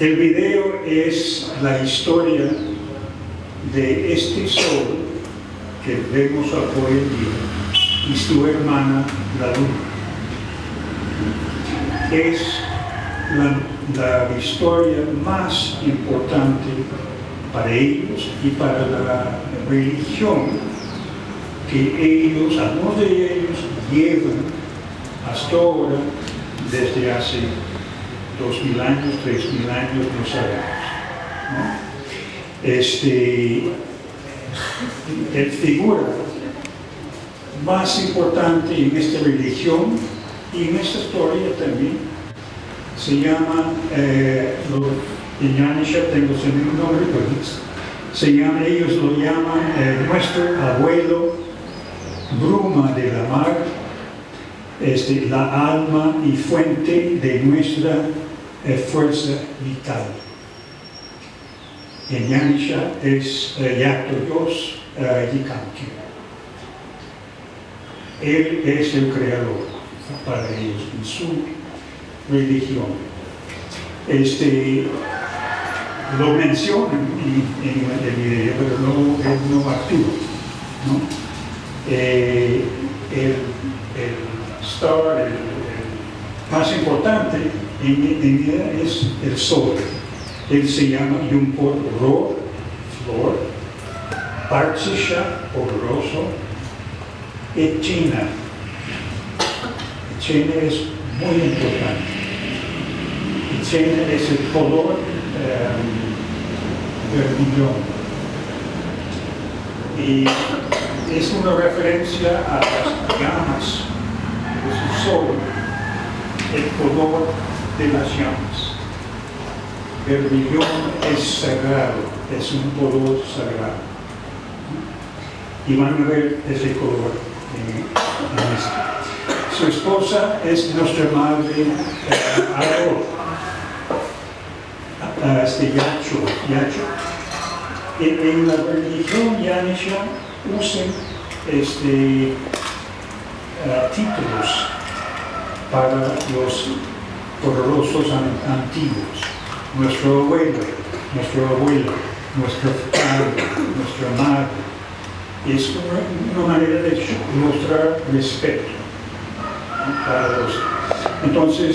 El video es la historia de este sol que vemos hoy en día y su hermana, la luna. Es la historia más importante para ellos y para la religión que ellos, algunos de ellos, llevan hasta ahora desde hace 2000 años, 3000 años, no sabemos, ¿no? El figura más importante en esta religión y en esta historia también se llama, en Yanisha tengo su nombre, pues, ellos lo llaman nuestro abuelo, bruma de la mar, la alma y fuente de nuestra fuerza vital. En Yanisha es Yaktoyos Yikanki. Él es el creador para ellos en su religión. Lo mencionan en el video, pero él no actúa, ¿no? El star, el más importante en ella es el sol. Él se llama Yumpor Ro, flor, Partsisha, poderoso, Echina. Echina es muy importante. Echina es el color vermellón. Y es una referencia a las llamas de su sol, el color de las llamas. Vermellón es sagrado, es un color sagrado. Y van a ver ese color en esto. Su esposa es nuestra madre Aro, Yacho. En la religión Yanisha usan títulos para los poderosos antiguos. Nuestro abuelo, nuestro padre, nuestra madre. Es una manera de mostrar respeto para los. Entonces,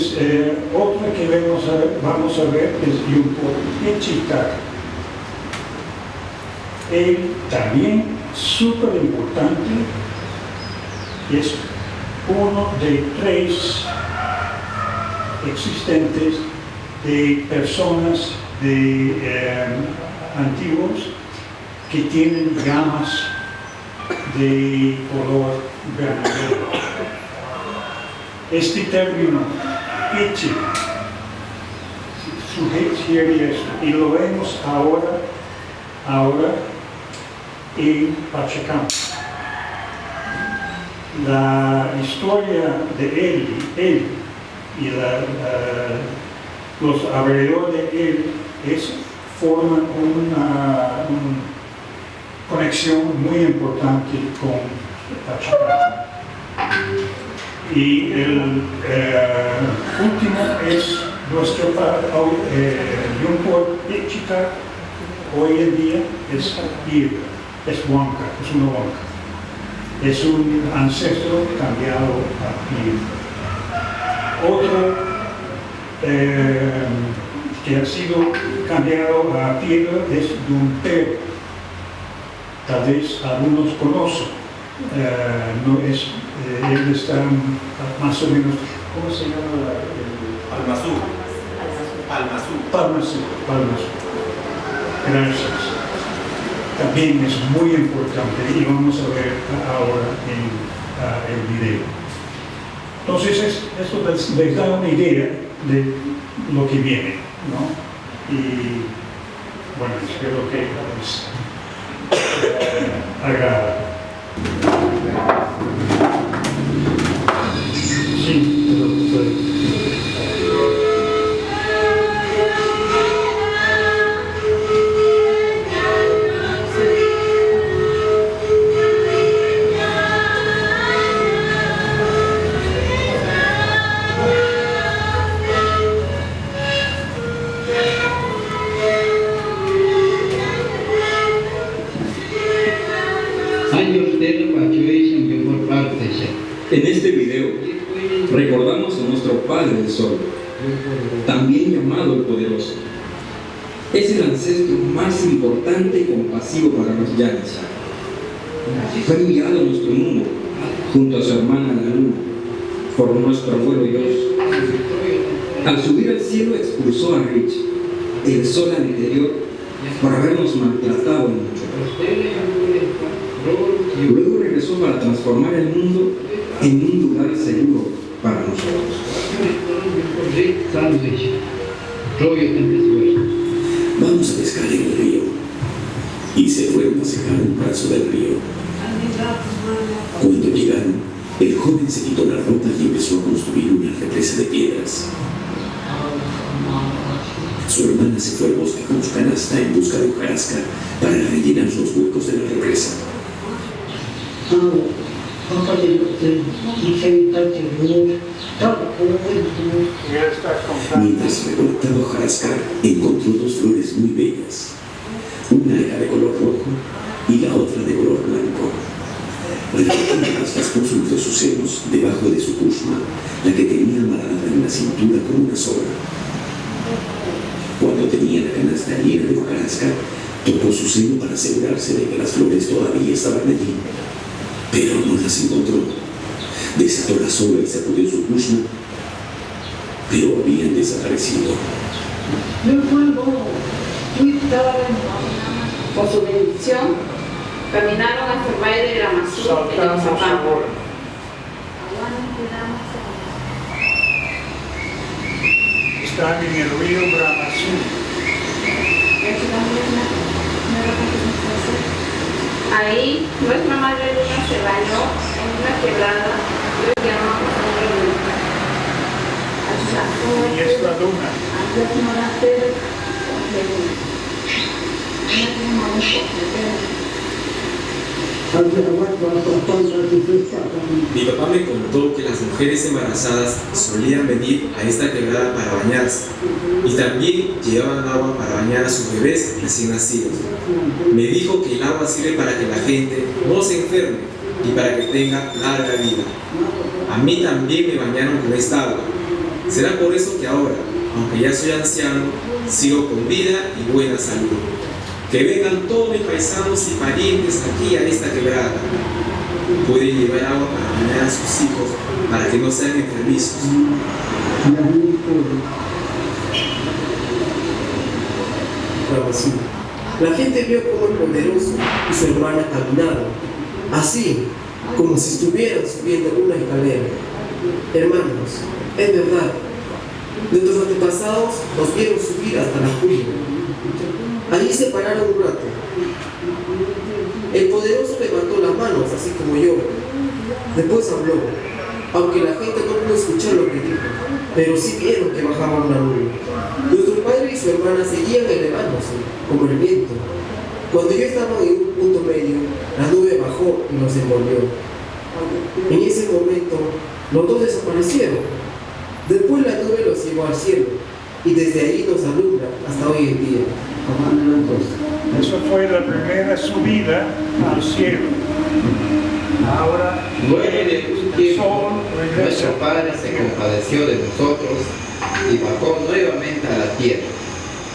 otra que vamos a ver es Yumpor Echika. Él también, súper importante, es uno de 3 existentes de personas antiguos que tienen llamas de color vermelho. Este término, Echi, sugiere esto, y lo vemos ahora en Pachacamac. La historia de él y los alrededor de él forman una conexión muy importante con Pachacamac. Y el último es nuestro Yumpor Echika, hoy en día es Ira, es Huanca, es una Huanca. Es un ancestro cambiado a Ira. Otro que ha sido cambiado a piedra es Dumpero. Tal vez algunos conocen. No es, él está más o menos, ¿cómo se llama? Palmasú. Gracias. También es muy importante y vamos a ver ahora en el video. Entonces, esto les da una idea de lo que viene, ¿no? Y bueno, espero que les agrada. Sí, pero En este video recordamos a nuestro Padre del Sol, también llamado el Poderoso. Es el ancestro más importante y compasivo para los Yanis. Fue enviado a nuestro mundo, junto a su hermana la Luna, por nuestro abuelo Dios. Al subir al cielo expulsó a Rich, el sol anterior, por habernos maltratado mucho. Luego regresó para transformar el mundo en un lugar seguro para nosotros. Vamos a pescar en el río. Y se fueron a secar un brazo del río. Cuando llegaron, el joven se quitó la ropa y empezó a construir una represa de piedras. Su hermana se fue al bosque con su canasta en busca de hojarasca para rellenar los huecos de la represa. Mientras recolectaba hojarasca, encontró dos flores muy bellas. Una era de color rojo y la otra de color blanco. Recogiéndolas, las puso entre sus senos, debajo de su kushma, la que tenía amarrada en la cintura con una soga. Cuando tenía la canasta llena de hojarasca, tocó su seno para asegurarse de que las flores todavía estaban allí. Pero no las encontró. Desató la soga y sacudió su kushma, pero habían desaparecido. Por su bendición, caminaron hasta el valle de Gramazú, en Oaxaca. Están en el río Gramazú. Ahí, nuestra madre Luna se bañó en una quebrada que hoy llamamos Luna. Y es la luna. Mi papá me contó que las mujeres embarazadas solían venir a esta quebrada para bañarse y también llevaban agua para bañar a sus bebés recién nacidos. Me dijo que el agua sirve para que la gente no se enferme y para que tenga larga vida. A mí también me bañaron con esta agua. Será por eso que ahora, aunque ya soy anciano, sigo con vida y buena salud. Que vengan todos mis paisanos y parientes aquí a esta quebrada. Pueden llevar agua para bañar a sus hijos para que no sean enfermizos. La gente vio cómo el Poderoso y su hermana caminaban, así como si estuvieran subiendo una escalera. Hermanos, es verdad, nuestros antepasados nos vieron subir hasta la cumbre. Allí se pararon un rato. El Poderoso levantó las manos, así como yo. Después habló, aunque la gente no pudo escuchar lo que dijo, pero sí vieron que bajaba una nube. Nuestro padre y su hermana seguían elevándose, como el viento. Cuando yo estaba en un punto medio, la nube bajó y nos envolvió. En ese momento, los dos desaparecieron. Después la nube los llevó al cielo, y desde ahí nos alumbra hasta hoy en día. Eso fue la primera subida al cielo. Ahora Luego de un el tiempo, sol regresa. nuestro Padre se compadeció de nosotros y bajó nuevamente a la tierra.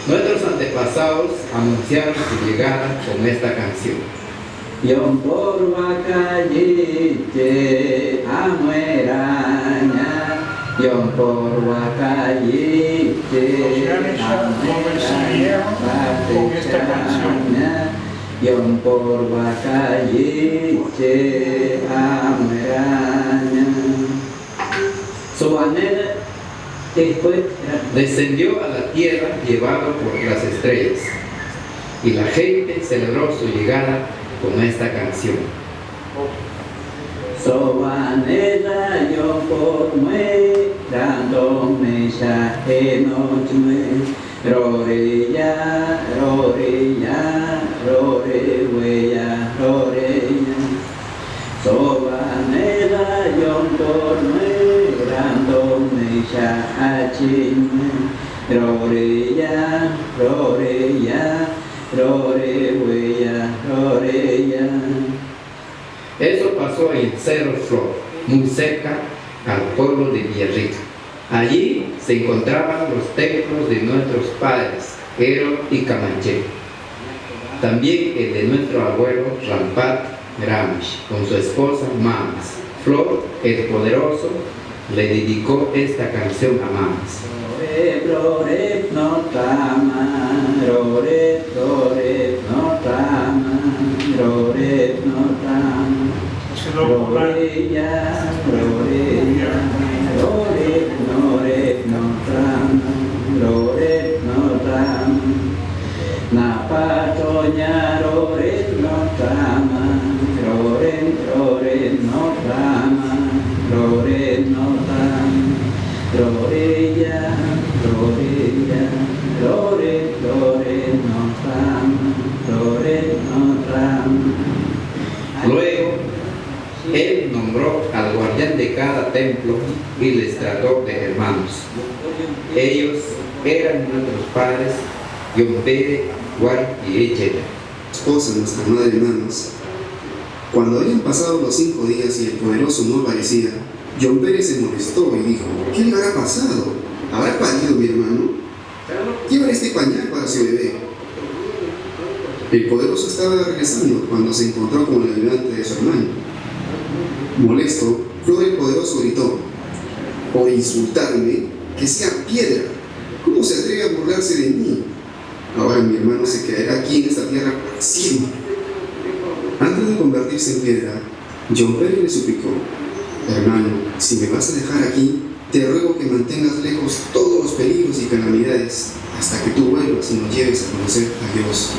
Nuestros antepasados anunciaron su llegada con esta canción. Yon por Wakayiche amueraña, Yon por Wakayiche amueraña, Yon por Wakayiche amueraña. Su manera después Descendió a la tierra llevado por las estrellas, y la gente celebró su llegada con esta canción. Sobanera yo por mue, dando me ya enochme, roreya, roreya, roreya, roreya. Sobanera yo por mue, dando me ya achime, roreya, roreya, roreya, roreya. Eso pasó en Cerro Flor, muy cerca al pueblo de Villarrica. Allí se encontraban los templos de nuestros padres, Ero y Camanché. También el de nuestro abuelo Rampat Ramish, con su esposa Mamas. Flor, el poderoso, le dedicó esta canción a Mamas. Rore no trama, rore no trama, rore no trama. Se lo pongan. Rore no trama, rore no trama. Na patoña rore no trama, rore no trama, rore no trama. Gloria, gloria, gloria, no trama, gloria, no trama. Luego, él nombró al guardián de cada templo y les trató de hermanos. Ellos eran nuestros padres, Yompere, Guar y Echeta. Esposa de nuestra madre Mamas. Cuando habían pasado los 5 días y el poderoso no aparecía, John Pérez se molestó y dijo: ¿qué le habrá pasado? ¿Habrá parido mi hermano? Lleva este pañal para su bebé. El poderoso estaba regresando cuando se encontró con el ayudante de su hermano. Molesto, Flor el poderoso gritó: por insultarme, que sea piedra. ¿Cómo se atreve a burlarse de mí? Ahora mi hermano se quedará aquí en esta tierra para siempre. Antes de convertirse en piedra, John Pérez le suplicó: hermano, si me vas a dejar aquí, te ruego que mantengas lejos todos los peligros y calamidades hasta que tú vuelvas y nos lleves a conocer a Dios.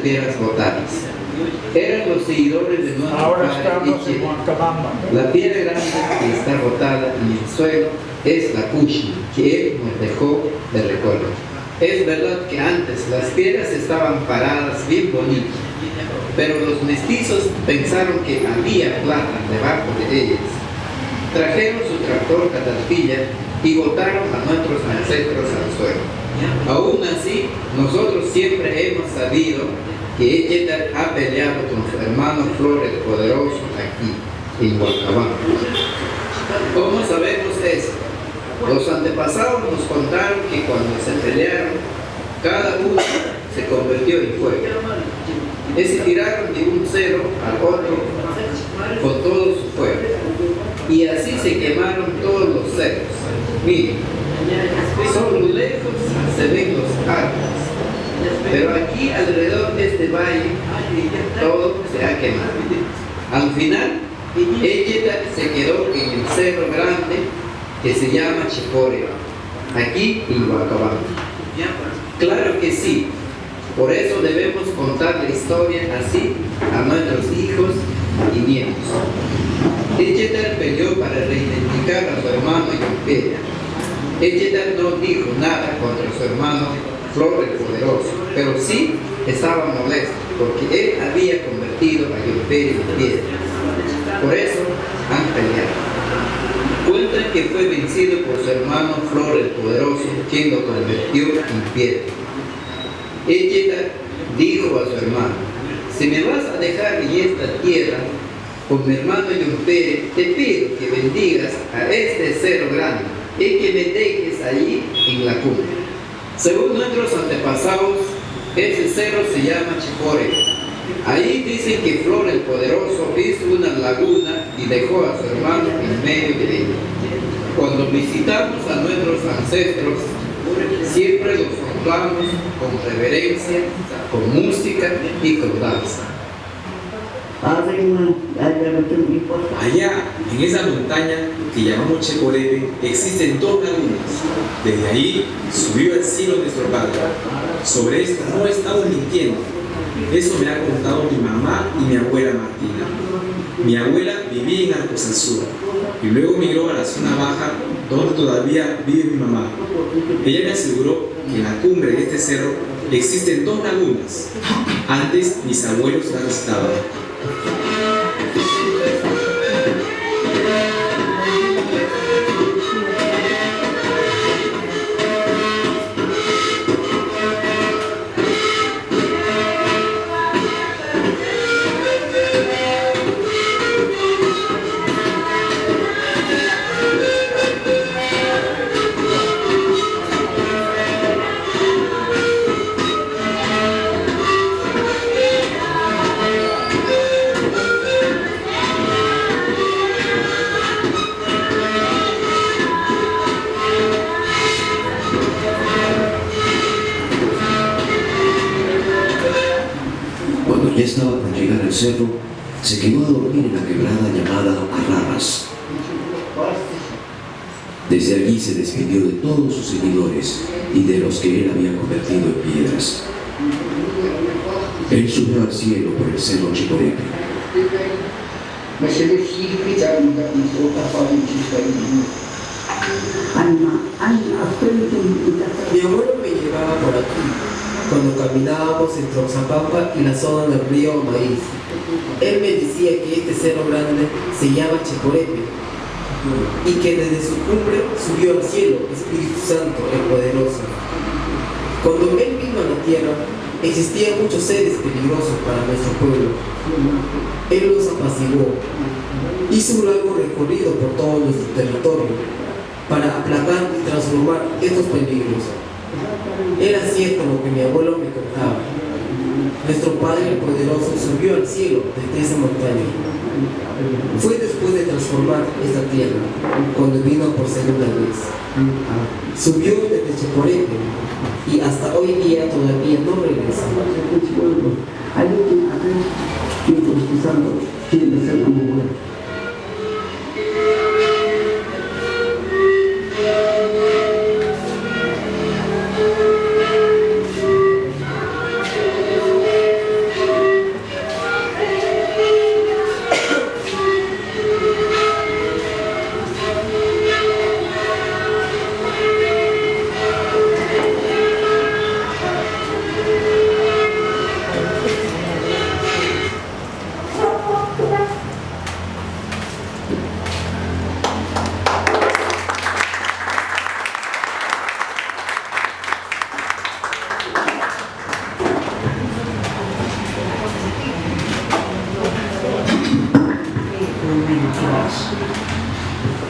Piedras botadas. Eran los seguidores de nuestro Ahora padre estamos en Echeta. Huancabamba. La piedra grande que está botada en el suelo es la Kushi, que él nos dejó de recuerdo. Es verdad que antes las piedras estaban paradas bien bonitas, pero los mestizos pensaron que había plata debajo de ellas. Trajeron su tractor Caterpillar y botaron a nuestros ancestros al suelo. Aún así, nosotros siempre hemos sabido que Echeta ha peleado con su hermano Flor el Poderoso aquí, en Huancabamba. ¿Cómo sabemos esto? Los antepasados nos contaron que cuando se pelearon, cada uno se convirtió en fuego. Y se tiraron de un cerro al otro con todo su fuego. Y así se quemaron todos los cerros. Miren, solo lejos se ven los árboles. Pero aquí alrededor de este valle todo se ha quemado. Al final, Echeta se quedó en el cerro grande que se llama Chiporio, aquí en Huancabamba. Claro que sí, por eso debemos contar la historia así a nuestros hijos y nietos. Echeta peleó para reivindicar a su hermano Yompere. Echeta no dijo nada contra su hermano Flor el Poderoso, pero sí estaba molesto porque él había convertido a Yompere en piedra. Por eso han peleado. Cuentan que fue vencido por su hermano Flor el Poderoso, quien lo convirtió en piedra. Echeta dijo a su hermano: si me vas a dejar en esta tierra con mi hermano Yompere, te pido que bendigas a este cerro grande y que me dejes allí en la cumbre. Según nuestros antepasados, ese cerro se llama Chipore. Ahí dicen que Flor el Poderoso hizo una laguna y dejó a su hermano en medio de ella. Cuando visitamos a nuestros ancestros, siempre los honramos con reverencia, con música y con danza. Allá, en esa montaña, que llamamos Checorepe, existen dos lagunas. Desde ahí subió al cielo nuestro Padre. Sobre esto no estamos mintiendo. Eso me ha contado mi mamá y mi abuela Martina. Mi abuela vivía en Arcos al Sur y luego migró a la zona baja donde todavía vive mi mamá. Ella me aseguró que en la cumbre de este cerro existen dos lagunas. Antes mis abuelos las visitaban. Ya estaba por llegar al cerro, se quedó a dormir en la quebrada llamada Arrabas. Desde allí se despidió de todos sus seguidores y de los que él había convertido en piedras. Él subió al cielo por el cerro Checorepe. Mi abuelo me llevaba por aquí cuando caminábamos entre Oxapampa y la zona del río Maíz. Él me decía que este cerro grande se llama Checorepe y que desde su cumbre subió al cielo Espíritu Santo, el Poderoso. Cuando él vino a la tierra, existían muchos seres peligrosos para nuestro pueblo. Él los apaciguó. Hizo un largo recorrido por todo nuestro territorio para aplacar y transformar estos peligros. Era cierto lo que mi abuelo me contaba. Nuestro Padre el Poderoso subió al cielo desde esa montaña. Fue después de transformar esta tierra, cuando vino por segunda vez. Subió desde Checorepe y hasta hoy día todavía no regresa.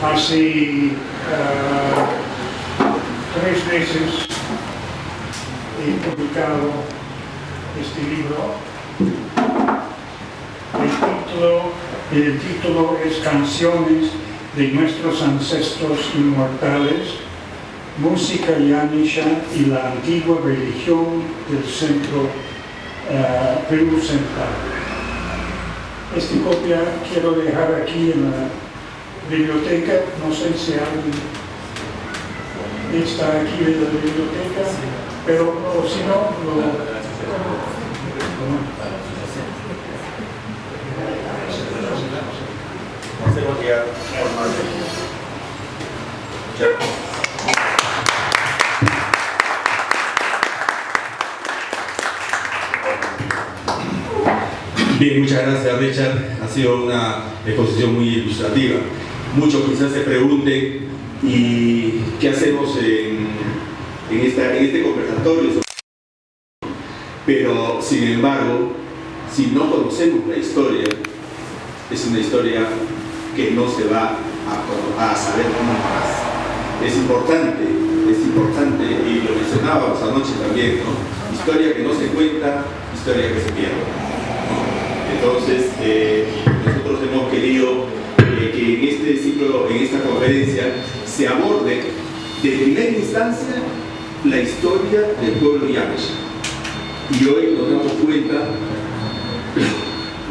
Hace 3 meses he publicado este libro. El título es Canciones de nuestros ancestros inmortales, música yanisha y la antigua religión del centro Perú Central. Esta copia quiero dejar aquí en la biblioteca, no sé si alguien está aquí en la biblioteca, pero o si no, Bien, muchas gracias Richard, ha sido una exposición muy ilustrativa. Muchos quizás se pregunten, ¿y qué hacemos en este conversatorio? Pero sin embargo, si no conocemos la historia, es una historia que no se va a saber nunca más. Es importante, y lo mencionábamos anoche también, ¿no? Historia que no se cuenta, historia que se pierde. Entonces, nosotros hemos querido que en este ciclo, en esta conferencia, se aborde de primera instancia la historia del pueblo yamasha. Y hoy nos damos cuenta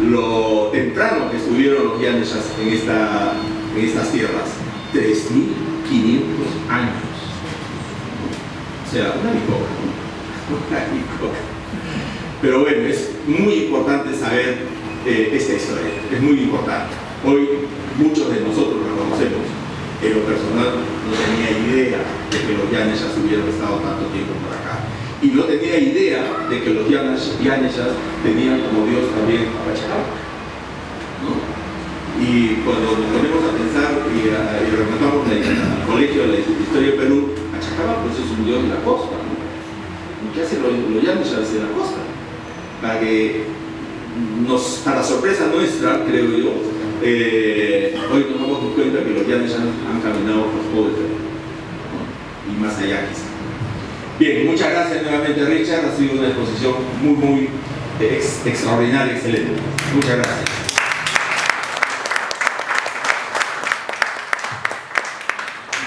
lo temprano que estuvieron los yamashas en estas tierras. 3.500 años. O sea, una bicoca. Una bicoca. Pero bueno, es muy importante saber esta historia, es muy importante. Hoy muchos de nosotros la conocemos. En lo personal no tenía idea de que los Yaneshas hubieran estado tanto tiempo por acá. Y no tenía idea de que los Yaneshas tenían como Dios también a Pachacamac, ¿no? Y cuando nos ponemos a pensar y remontamos al colegio de la historia de Perú, Pachacamac pues es un Dios de la costa, ¿no? ¿Y qué hacen los Yaneshas de la costa? Para sorpresa nuestra, creo yo, hoy nos damos cuenta que los Yaneshas han caminado por todo el Perú, ¿no? Y más allá quizá. Bien, muchas gracias nuevamente, Richard. Ha sido una exposición muy extraordinaria, excelente. Muchas gracias.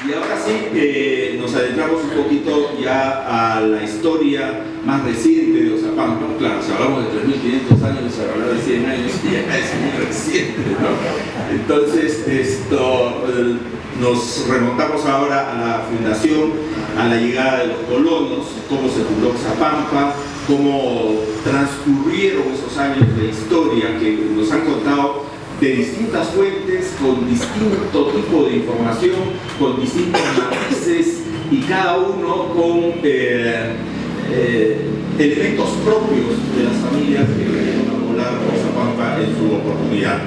Y ahora sí, nos adentramos un poquito ya a la historia más reciente de Oxapampa. Claro, si hablamos de 3.500 años, se habla de 100 años, ya es muy reciente, ¿no? Entonces, nos remontamos ahora a la fundación, a la llegada de los colonos, cómo se fundó Oxapampa, cómo transcurrieron esos años de historia que nos han contado de distintas fuentes, con distinto tipo de información, con distintos matices y cada uno con elementos propios de las familias que vinieron a poblar Oxapampa en su oportunidad.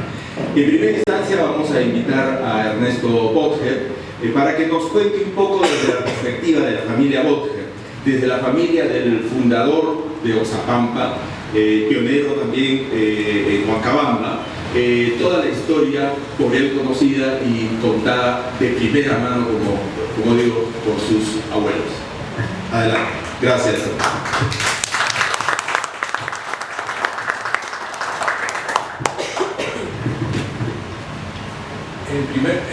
En primera instancia vamos a invitar a Ernesto Bottger para que nos cuente un poco desde la perspectiva de la familia Bottger, desde la familia del fundador de Oxapampa, pionero también en Huancabamba, toda la historia por él conocida y contada de primera mano, como digo, por sus abuelos. Adelante. Gracias.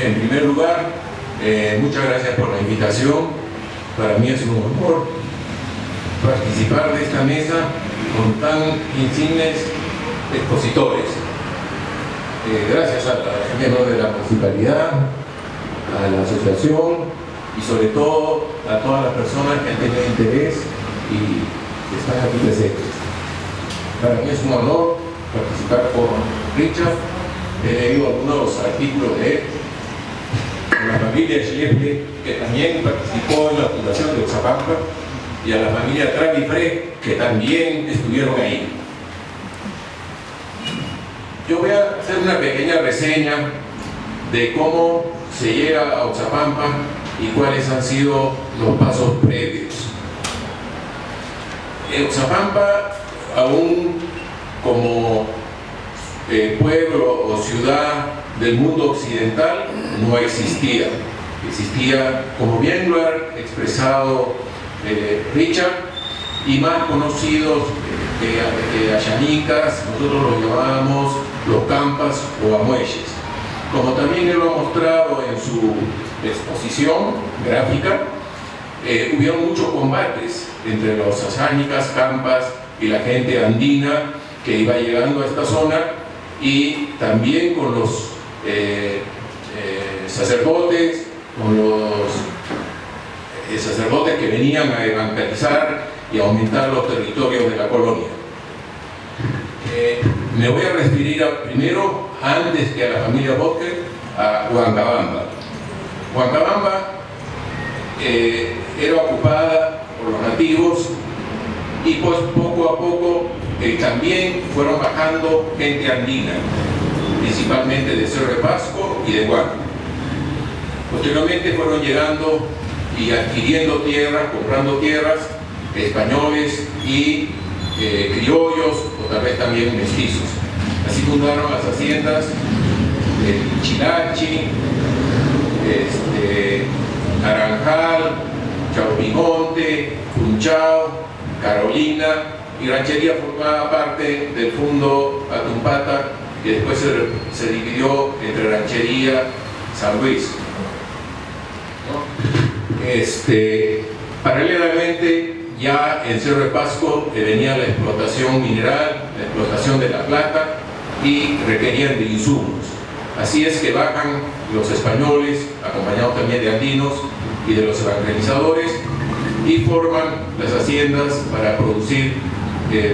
En primer lugar, muchas gracias por la invitación. Para mí es un honor participar de esta mesa con tan insignes expositores. Gracias a los miembros de la municipalidad, a la asociación y sobre todo a todas las personas que han tenido interés y que están aquí presentes. Para mí es un honor participar con Richard. He leído algunos artículos de él, con la familia Schleppe, que también participó en la fundación de Oxapampa, y a la familia Travifré, que también estuvieron ahí. Yo voy a hacer una pequeña reseña de cómo se llega a Oxapampa y cuáles han sido los pasos previos. En Oxapampa, aún como pueblo o ciudad del mundo occidental, no existía. Existía, como bien lo ha expresado Richard, y más conocidos que ayanicas, nosotros los llamábamos los campas o amueyes. Como también él lo ha mostrado en su exposición gráfica, hubieron muchos combates entre los ayanicas, campas y la gente andina que iba llegando a esta zona, y también con los sacerdotes, con los sacerdotes que venían a evangelizar y aumentar los territorios de la colonia. Me voy a referir primero, antes que a la familia Bottger, a Huancabamba. Huancabamba era ocupada por los nativos y pues poco a poco también fueron bajando gente andina, principalmente de Cerro de Pasco y de Huanca. Posteriormente fueron llegando y adquiriendo tierras, comprando tierras, españoles y criollos, o tal vez también mestizos. Así fundaron las haciendas de Chilachi, Naranjal, Chaupimonte, Funchao, Carolina, y Ranchería formaba parte del Fundo Atumpata, que después se dividió entre Ranchería San Luis. Paralelamente, ya en Cerro de Pasco venía la explotación mineral, la explotación de la plata, y requerían de insumos. Así es que bajan los españoles, acompañados también de andinos y de los evangelizadores, y forman las haciendas para producir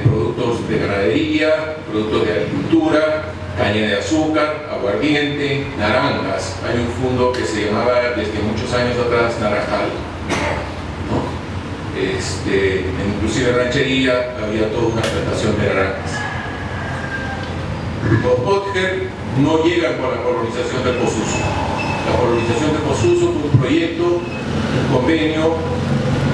productos de ganadería, productos de agricultura, caña de azúcar, aguardiente, naranjas. Hay un fundo que se llamaba desde muchos años atrás Naranjal, ¿no? Inclusive en ranchería había toda una plantación de naranjas. Los Otger no llegan con la colonización del Posuso. La colonización del Posuso fue un proyecto, un convenio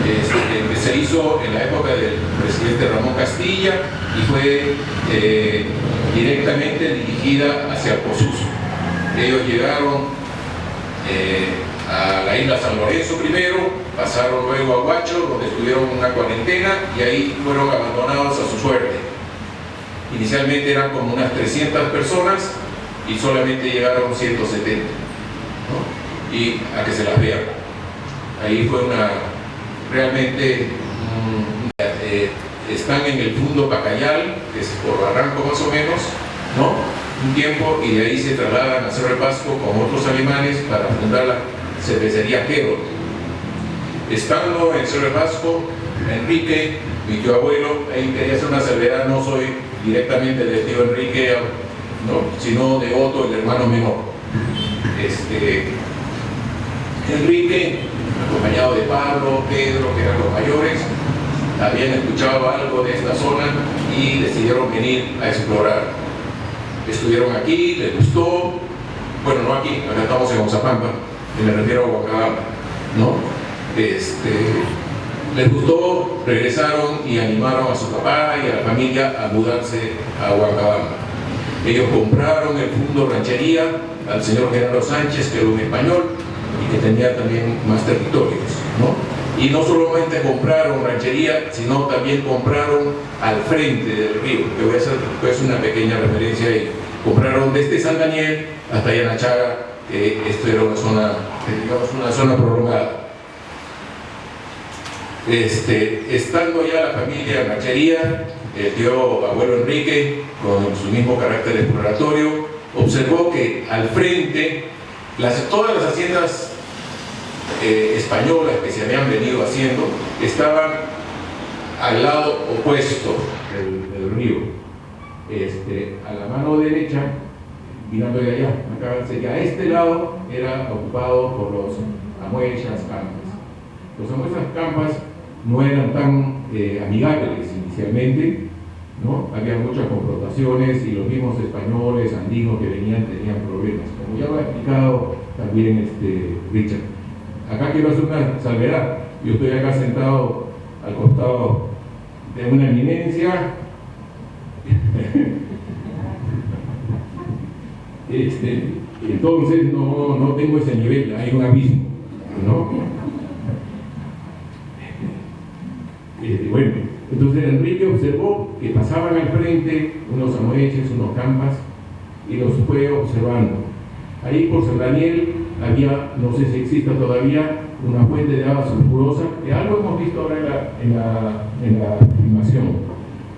que se hizo en la época del presidente Ramón Castilla y fue directamente dirigida hacia el Posuso. Ellos llegaron a la isla San Lorenzo primero, pasaron luego a Huacho, donde estuvieron una cuarentena y ahí fueron abandonados a su suerte. Inicialmente eran como unas 300 personas y solamente llegaron 170, ¿no? Y a que se las vean. Ahí fue realmente están en el Fundo Pacayal, que es por Barranco más o menos, ¿no? Un tiempo, y de ahí se trasladan a Cerro de Pasco con otros alemanes para fundar la cervecería Herold. Estando en Cerro de Pasco, Enrique, mi tío abuelo, ahí quería hacer una salvedad, no soy directamente del tío Enrique, ¿no?, sino de Otto, el hermano menor. Enrique, acompañado de Pablo, Pedro, que eran los mayores, habían escuchado algo de esta zona y decidieron venir a explorar. Estuvieron aquí, les gustó, bueno, no aquí, acá estamos en Oxapampa, y me refiero a Huancabamba, ¿no? Les gustó, regresaron y animaron a su papá y a la familia a mudarse a Huancabamba. Ellos compraron el Fundo Ranchería al señor Gerardo Sánchez, que era un español y que tenía también más territorios, ¿no? Y no solamente compraron ranchería, sino también compraron al frente del río, que voy a hacer pues una pequeña referencia ahí. Compraron desde San Daniel hasta Yanachaga, que esto era una zona, digamos, una zona prolongada. Estando ya la familia en ranchería, el tío abuelo Enrique, con su mismo carácter exploratorio, observó que al frente, todas las haciendas españolas que se habían venido haciendo estaban al lado opuesto del río. A la mano derecha, mirando de allá, a este lado era ocupado por los Amuechas Campas. Los Amuechas Campas no eran tan amigables inicialmente, ¿no? Había muchas confrontaciones y los mismos españoles, andinos que venían tenían problemas, como ya lo ha explicado también Richard. Acá quiero hacer una salvedad. Yo estoy acá sentado al costado de una eminencia. Entonces no tengo ese nivel, hay un abismo, ¿no? Bueno, entonces Enrique observó que pasaban al frente unos amoeches, unos campas, y los fue observando. Ahí por San Daniel había, no sé si exista todavía, una fuente de agua sulfurosa, que algo hemos visto ahora en la filmación.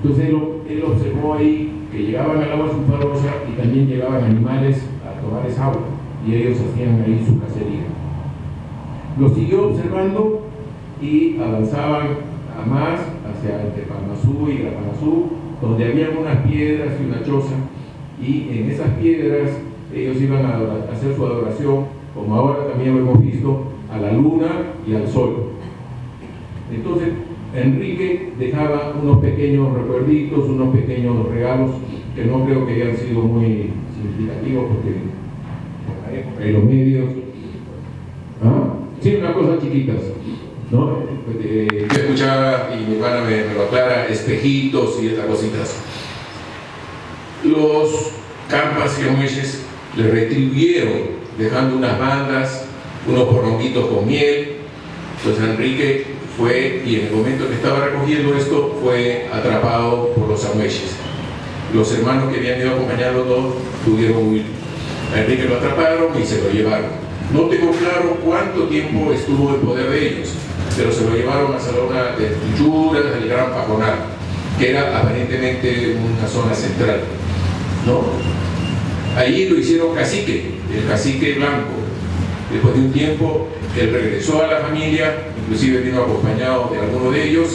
Entonces él observó ahí que llegaban al agua sulfurosa y también llegaban animales a tomar esa agua, y ellos hacían ahí su cacería. Lo siguió observando y avanzaban a más hacia el Tepanazú y Grapanazú, donde había unas piedras y una choza, y en esas piedras ellos iban a hacer su adoración, como ahora también lo hemos visto, a la luna y al sol. Entonces Enrique dejaba unos pequeños recuerditos, unos pequeños regalos que no creo que hayan sido muy significativos, porque en la época de los medios, sí, unas cosas chiquitas, ¿no? Yo escuchaba, y mi hermana me lo aclara, espejitos y estas cositas. Los campas y amueches le retribuyeron dejando unas bandas, unos poronguitos con miel. Pues Enrique fue, y en el momento que estaba recogiendo esto, fue atrapado por los amueches. Los hermanos que habían ido acompañándolo pudieron huir. A Enrique lo atraparon y se lo llevaron. No tengo claro cuánto tiempo estuvo en poder de ellos, pero se lo llevaron a la zona de Tuyura, del Gran Pajonal, que era aparentemente una zona central, ¿no? Allí lo hicieron cacique, el cacique blanco. Después de un tiempo, él regresó a la familia, inclusive vino acompañado de alguno de ellos,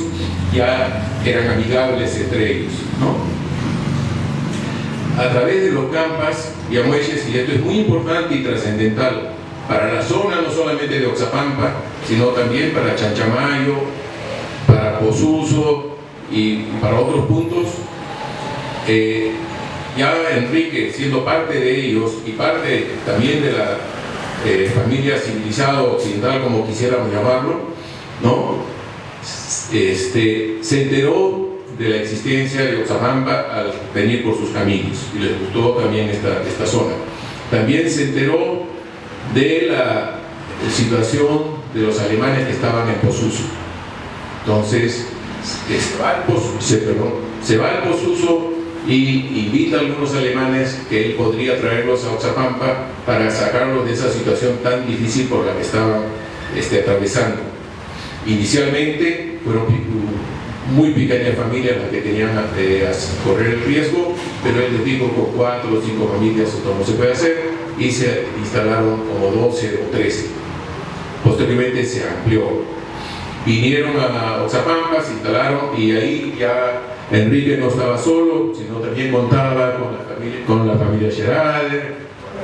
ya eran amigables entre ellos, ¿no? A través de los campas y amuelles, y esto es muy importante y trascendental para la zona no solamente de Oxapampa, sino también para Chanchamayo, para Posuso y para otros puntos. Ya Enrique, siendo parte de ellos y parte también de la familia civilizada occidental, como quisiéramos llamarlo, ¿no? Se enteró de la existencia de Oxapampa al venir por sus caminos y les gustó también esta zona. También se enteró de la situación de los alemanes que estaban en Posuso. Entonces se va al Posuso y invita a algunos alemanes que él podría traerlos a Oxapampa para sacarlos de esa situación tan difícil por la que estaban atravesando. Inicialmente fueron muy pequeñas familias las que tenían a correr el riesgo, pero él les dijo con 4 o 5 familias esto no se puede hacer, y se instalaron como 12 o 13. Posteriormente se amplió. Vinieron a Oxapampa, se instalaron, y ahí ya Enrique no estaba solo, sino también contaba con la familia Schrader,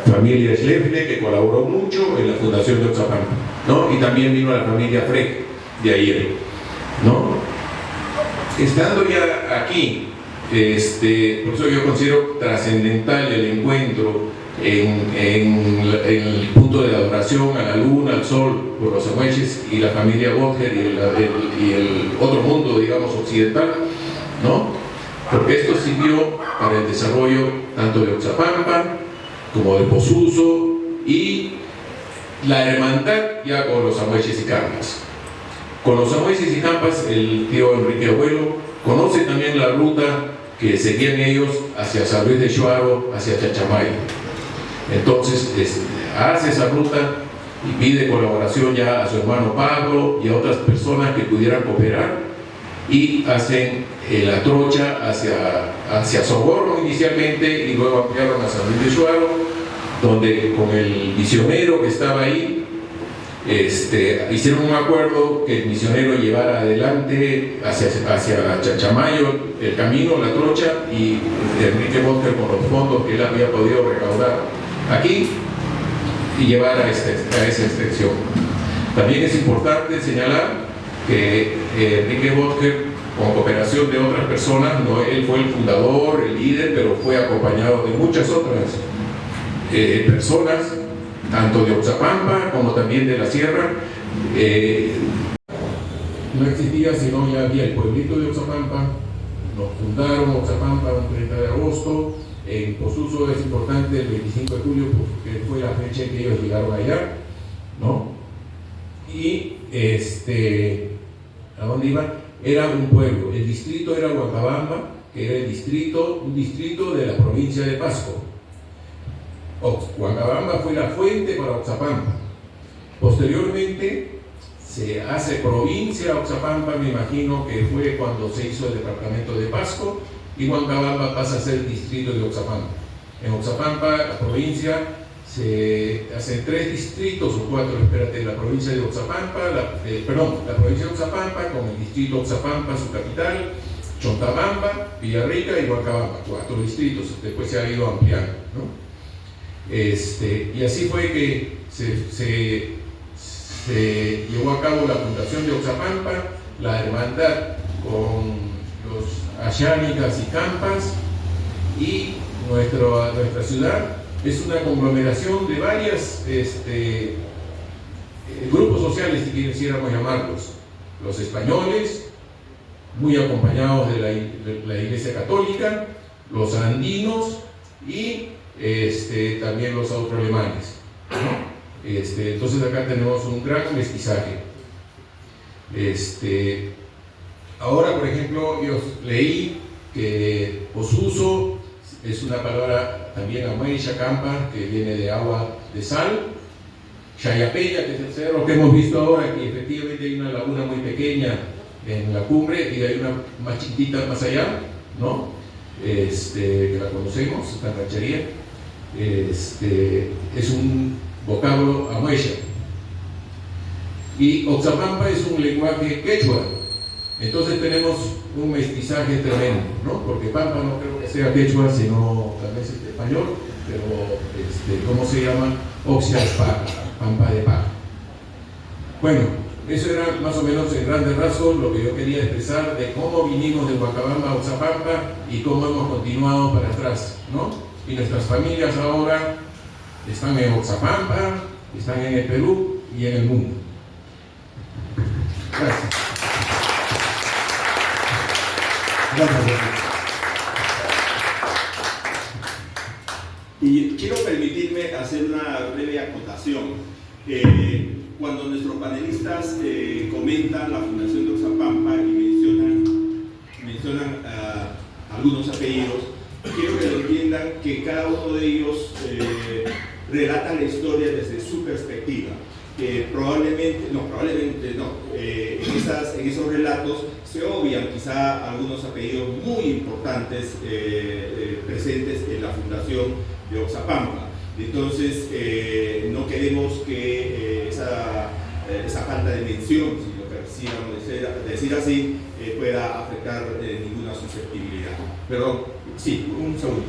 familia Schlefle, que colaboró mucho en la fundación de Oxapampa, ¿no? Y también vino la familia Freck de ayer, ¿no? Estando ya aquí, por eso yo considero trascendental el encuentro en el punto de adoración a la luna, al sol, por los amuelles y la familia Botger y el otro mundo, digamos, occidental, ¿no? Porque esto sirvió para el desarrollo tanto de Oxapampa como de Posuso y la hermandad ya con los amuelles y campas. Con los amuelles y campas, el tío Enrique Abuelo conoce también la ruta que seguían ellos hacia San Luis de Shuaro, hacia Chachamayo. Entonces hace esa ruta y pide colaboración ya a su hermano Pablo y a otras personas que pudieran cooperar, y hacen la trocha hacia Soborno inicialmente y luego ampliaron a San Luis de Shuaro, donde con el misionero que estaba ahí hicieron un acuerdo que el misionero llevara adelante hacia Chachamayo el camino, la trocha, y Enrique Botger con los fondos que él había podido recaudar aquí y llevar a esa extensión. También es importante señalar que Enrique Botger, con cooperación de otras personas, él fue el fundador, el líder, pero fue acompañado de muchas otras personas, tanto de Oxapampa como también de la sierra. No existía, sino ya había el pueblito de Oxapampa. Nos fundaron Oxapampa el 30 de agosto. En Posuso es importante el 25 de julio porque fue la fecha en que ellos llegaron allá, ¿no? Y ¿a dónde iba? Era un pueblo. El distrito era Huancabamba, que era un distrito de la provincia de Pasco. Huancabamba fue la fuente para Oxapampa. Posteriormente se hace provincia Oxapampa, me imagino que fue cuando se hizo el departamento de Pasco, y Huancabamba pasa a ser distrito de Oxapampa. En Oxapampa, la provincia, se hacen 3 distritos o 4, la provincia de Oxapampa, la provincia de Oxapampa con el distrito Oxapampa, su capital, Chontabamba, Villarrica y Huancabamba, 4 distritos, después se ha ido ampliando, ¿no? Y así fue que se llevó a cabo la fundación de Oxapampa, la hermandad con los Ayánicas y Campas, y nuestra ciudad es una conglomeración de varios grupos sociales, si quisiéramos llamarlos. Los españoles, muy acompañados de la Iglesia Católica, los andinos y también los austroalemanes, ¿no? Entonces acá tenemos un gran mestizaje. Ahora, por ejemplo, yo leí que Posuso es una palabra también amuey, Chacampa, que viene de agua de sal. Chayapeya, que es el cerro que hemos visto ahora, que efectivamente hay una laguna muy pequeña en la cumbre y hay una más chiquitita más allá, ¿no? Que la conocemos, esta ranchería. es un vocablo amueya. Y Oxapampa es un lenguaje quechua. Entonces tenemos un mestizaje tremendo, ¿no? Porque Pampa no creo que sea quechua, sino tal vez español, pero ¿cómo se llama? Oxia es Pampa de paja. Bueno, eso era más o menos en grandes rasgos lo que yo quería expresar de cómo vinimos de Huacabamba a Oxapampa y cómo hemos continuado para atrás, ¿no? Y nuestras familias ahora están en Oxapampa, están en el Perú y en el mundo. Gracias. Y quiero permitirme hacer una breve acotación. Cuando nuestros panelistas comentan la Fundación de Oxapampa y mencionan algunos apellidos, quiero que lo entiendan que cada uno de ellos relata la historia desde su perspectiva. Probablemente no, en esos relatos se obvian quizá algunos apellidos muy importantes presentes en la Fundación de Oxapampa. Entonces, no queremos que esa falta de mención, si lo quisiéramos decir así, pueda afectar ninguna susceptibilidad. Perdón, sí, un segundo.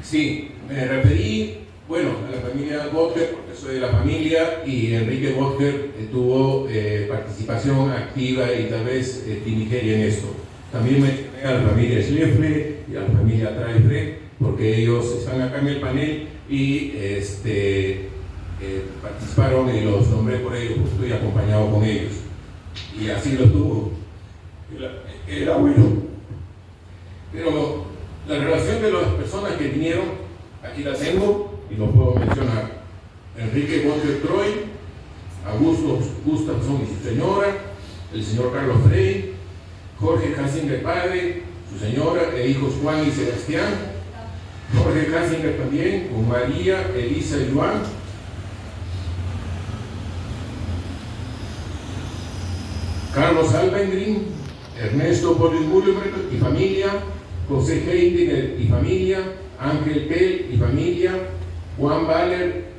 Sí, me referí, bueno, a la familia Botger, porque soy de la familia, y Enrique Botger tuvo participación activa y tal vez tinigeria en esto. También mencioné a la familia Schlefle y a la familia Traifre, porque ellos están acá en el panel y participaron y los nombré por ellos, porque estoy acompañado con ellos. Y así lo tuvo. Era bueno. Pero la relación de las personas que vinieron, aquí la tengo y lo puedo mencionar. Enrique Botger Troy, Augusto Gustafsson y su señora, el señor Carlos Frey, Jorge Hasinger padre, su señora e hijos Juan y Sebastián, Jorge Hasinger también, con María, Elisa y Juan, Carlos Alvengrin, Ernesto Polis-Mullenberg y familia, José Heidinger y familia, Ángel Tell y familia, Juan Valer,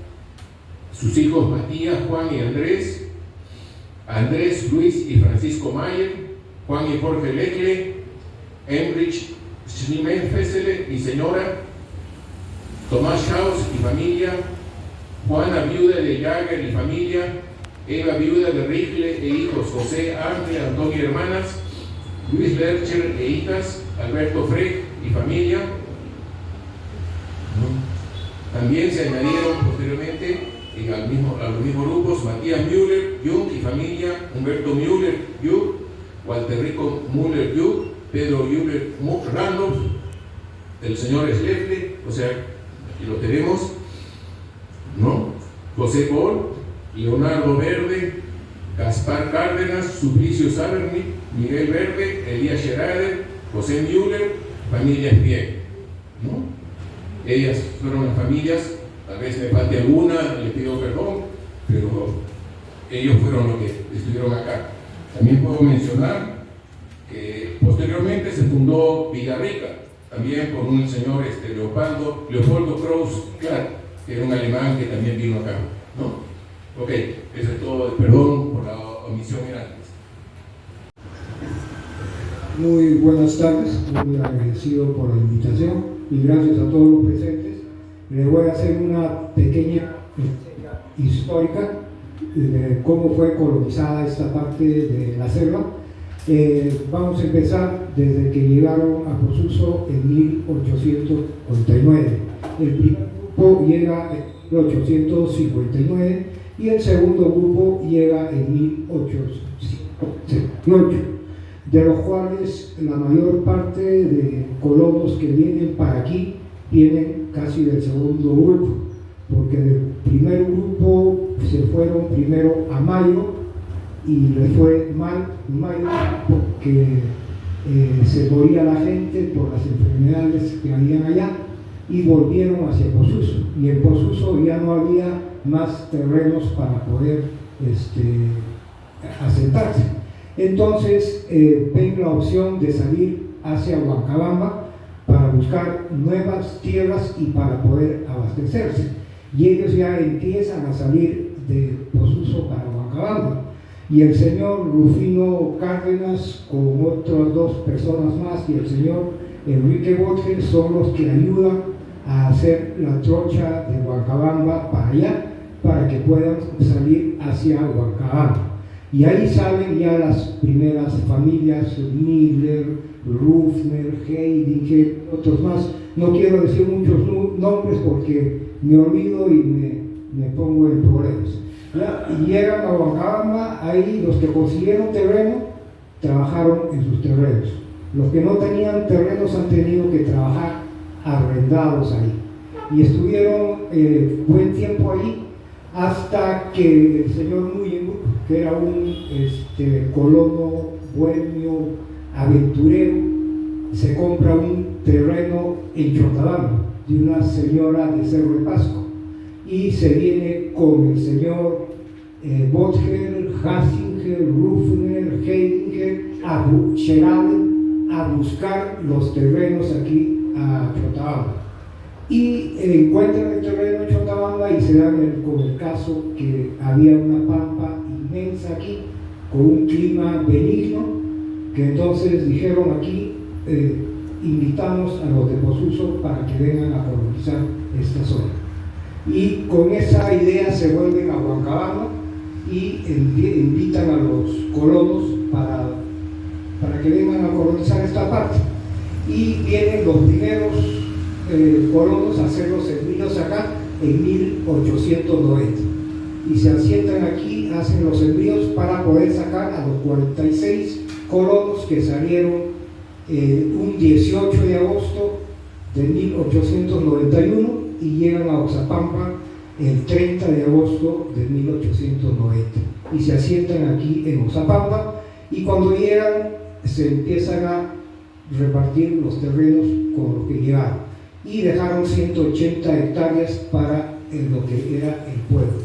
sus hijos Matías, Juan y Andrés, Andrés, Luis y Francisco Mayer, Juan y Jorge Lecle, Emrich Schlimenfessele y señora, Tomás Schaus y familia, Juana viuda de Jagger y familia, Eva viuda de Rigle e hijos, José, Ángel, Antonio y hermanas, Luis Lercher e hijas, Alberto Frey y familia. También se añadieron posteriormente a los mismos grupos Matías Müller, Jung y familia, Humberto Müller, Jung, Walter Rico Müller, Jung, Pedro Müller, Randolph, el señor Schlefle, o sea, aquí lo tenemos, ¿no? José Paul, Leonardo Verde, Gaspar Cárdenas, Suplicio Saberni, Miguel Verde, Elías Scherader, José Müller, familia Fiel, ¿no? Ellas fueron las familias, tal vez me falte alguna, le pido perdón, pero ellos fueron los que estuvieron acá. También puedo mencionar que posteriormente se fundó Villarrica, también por un señor Leopoldo Kraus Clark, que era un alemán que también vino acá, ¿no? Ok, eso es todo, perdón por la omisión en antes. Muy buenas tardes, muy agradecido por la invitación y gracias a todos los presentes. Les voy a hacer una pequeña histórica de cómo fue colonizada esta parte de la selva. Vamos a empezar desde que llegaron a Posuso en 1849. El primer grupo llega en 1859 y el segundo grupo llega en 1878, de los cuales la mayor parte de colonos que vienen para aquí vienen casi del segundo grupo, porque del primer grupo se fueron primero a Mayo y les fue mal Mayo porque se moría la gente por las enfermedades que habían allá y volvieron hacia Posuso, y en Posuso ya no había más terrenos para poder asentarse. Entonces ven la opción de salir hacia Huancabamba para buscar nuevas tierras y para poder abastecerse. Y ellos ya empiezan a salir de Posuso para Huancabamba. Y el señor Rufino Cárdenas, con otras 2 personas más, y el señor Enrique Botger, son los que ayudan a hacer la trocha de Huancabamba para allá, para que puedan salir hacia Huancabamba. Y ahí salen ya las primeras familias, Miller, Rufner, Heidinger, otros más. No quiero decir muchos nombres porque me olvido y me pongo en problemas. ¿Ya? Y llegan a Huancabamba, ahí los que consiguieron terreno, trabajaron en sus terrenos. Los que no tenían terrenos han tenido que trabajar arrendados ahí. Y estuvieron buen tiempo ahí, hasta que el señor Muyenburg, que era un colono bohemio aventurero, se compra un terreno en Chotadamo de una señora de Cerro de Pasco y se viene con el señor Botger, Hasinger, Rufner, Heidinger, Scheralen a buscar los terrenos aquí a Chotadamo. Y encuentran el terreno en Chotadamo y se dan con el caso que había una pampa inmensa aquí, con un clima benigno, que entonces dijeron aquí, invitamos a los de Posuso para que vengan a colonizar esta zona. Y con esa idea se vuelven a Huancabamba y invitan a los colonos para que vengan a colonizar esta parte. Y vienen los primeros colonos a hacer los sembríos acá en 1890 y se asientan aquí, hacen los sembríos para poder sacar a los 46 colonos que salieron un 18 de agosto de 1891 y llegan a Oxapampa el 30 de agosto de 1890 y se asientan aquí en Oxapampa, y cuando llegan se empiezan a repartir los terrenos con los que llegaron y dejaron 180 hectáreas para lo que era el pueblo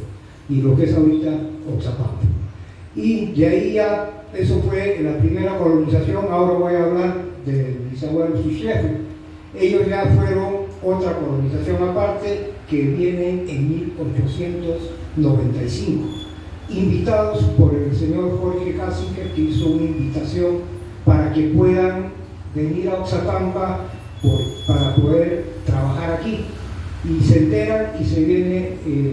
y lo que es ahorita Oxapampa. Y de ahí ya, eso fue la primera colonización. Ahora voy a hablar de mis abuelos Schlefer. Ellos ya fueron otra colonización aparte, que vienen en 1895, invitados por el señor Jorge Hasinger, que hizo una invitación para que puedan venir a Oxapampa para poder trabajar aquí. Y se enteran y se viene mi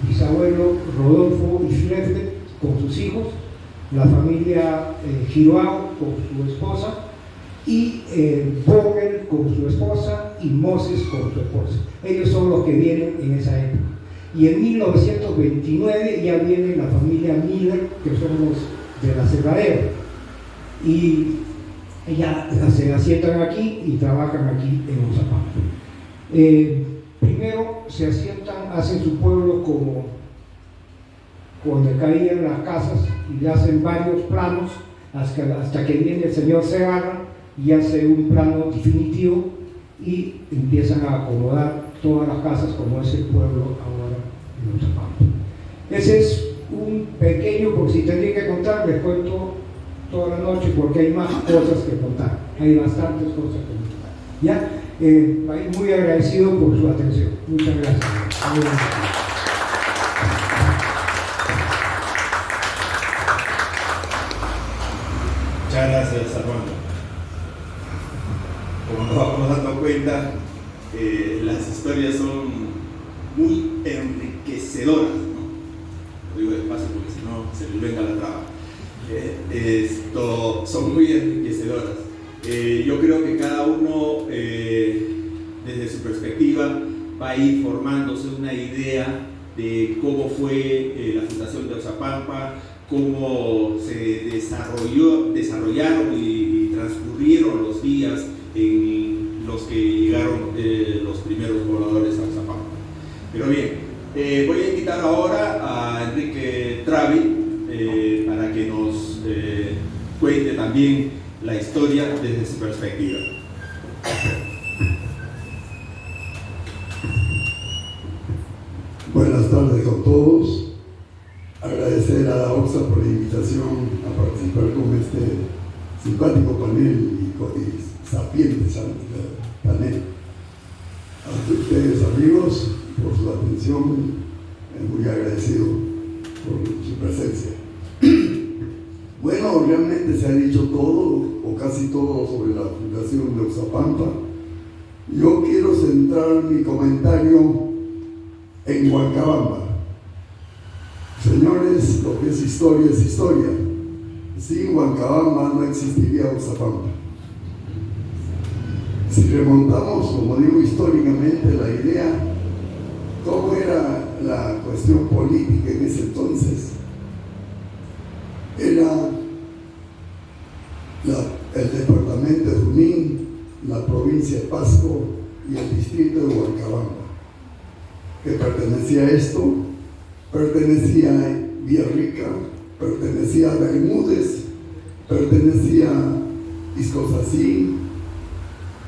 bisabuelo Rodolfo Schlefer con sus hijos, la familia Giroao con su esposa, y Vogel con su esposa y Moses con su esposa. Ellos son los que vienen en esa época. Y en 1929 ya viene la familia Miller, que son los de la Cerradera, y ya se asientan aquí y trabajan aquí en Oxapampa. Primero se asientan, hacen su pueblo como cuando caían las casas y hacen varios planos hasta que viene el señor Segarra y hace un plano definitivo y empiezan a acomodar todas las casas como es el pueblo ahora en Oxapampa. Ese es un pequeño, porque si tendría que contar, les cuento toda la noche porque hay más cosas que contar, hay bastantes cosas que contar. ¿Ya? Muy agradecido por su atención. Muchas gracias. Muchas gracias, Armando. Como nos vamos dando cuenta, las historias son muy enriquecedoras, ¿no? Lo digo despacio porque si no se les venga la traba. Son muy enriquecedoras. Yo creo que cada uno, desde su perspectiva, va a ir formándose una idea de cómo fue la fundación de Oxapampa, cómo se desarrollaron y transcurrieron los días en los que llegaron los primeros pobladores a Oxapampa. Pero bien, voy a invitar ahora a Enrique Travi para que nos cuente también la historia desde su perspectiva. Buenas tardes a todos. Agradecer a la OXA por la invitación a participar con este simpático panel y sapiente panel. A ustedes, amigos, por su atención, muy agradecido por su presencia. Bueno, realmente se ha dicho todo, o casi todo, sobre la fundación de Oxapampa. Yo quiero centrar mi comentario en Huancabamba. Señores, lo que es historia es historia. Sin Huancabamba no existiría Oxapampa. Si remontamos, como digo, históricamente la idea, cómo era la cuestión política en ese entonces, era el departamento de Junín, la provincia de Pasco y el distrito de Huancabamba. ¿Qué pertenecía a esto? Pertenecía a Villarrica, pertenecía a Bermúdez, pertenecía a Iscosacín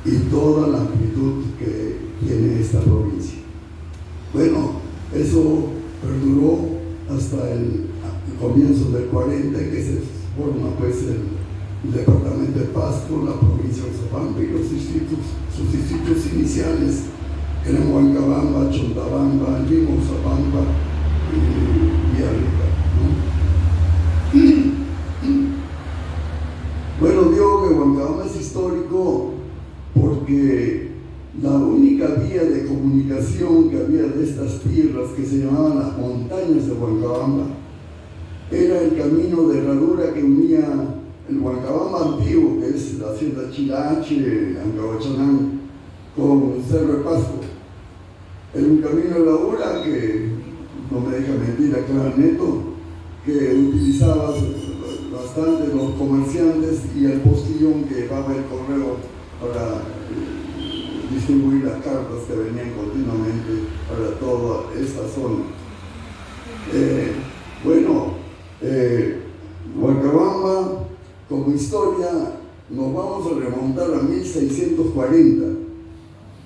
y toda la amplitud que tiene esta provincia. Bueno, eso perduró hasta el comienzo del 40, que se forma pues el departamento de Pasco, la provincia de Oxapampa y sus distritos iniciales eran Huancabamba, Chontabamba, el mismo Oxapampa y Villarrica, ¿no? Bueno, digo que Huancabamba es histórico porque la única vía de comunicación que había de estas tierras, que se llamaban las montañas de Huancabamba, era el camino de herradura que unía el Huancabamba antiguo, que es la hacienda Chilache, Ancabachanán, con Cerro de Pasco. Era un camino de herradura que, no me deja mentir acá Neto, que utilizaba bastante los comerciantes y el postillón que llevaba el correo para distribuir las cartas que venían continuamente para toda esta zona. Huancabamba, como historia, nos vamos a remontar a 1640,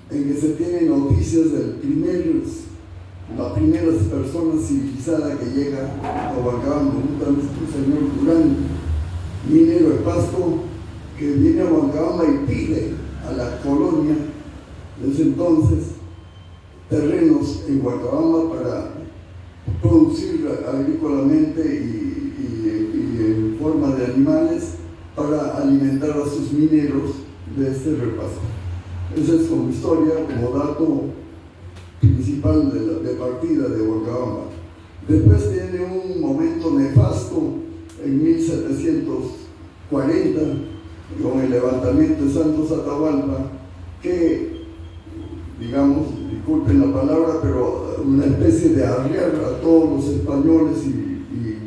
en que se tienen noticias las primeras personas civilizadas que llegan a Huancabamba, un señor Durán, minero de Pasco, que viene a Huancabamba y pide a la colonia de ese entonces terrenos en Huancabamba para producir agrícolamente y en forma de animales para alimentar a sus mineros de este repaso. Esa es como historia, como dato principal de partida de Huancabamba. Después tiene un momento nefasto en 1740 con el levantamiento de Santos Atahualpa, que, digamos, disculpen la palabra, pero una especie de arriar a todos los españoles y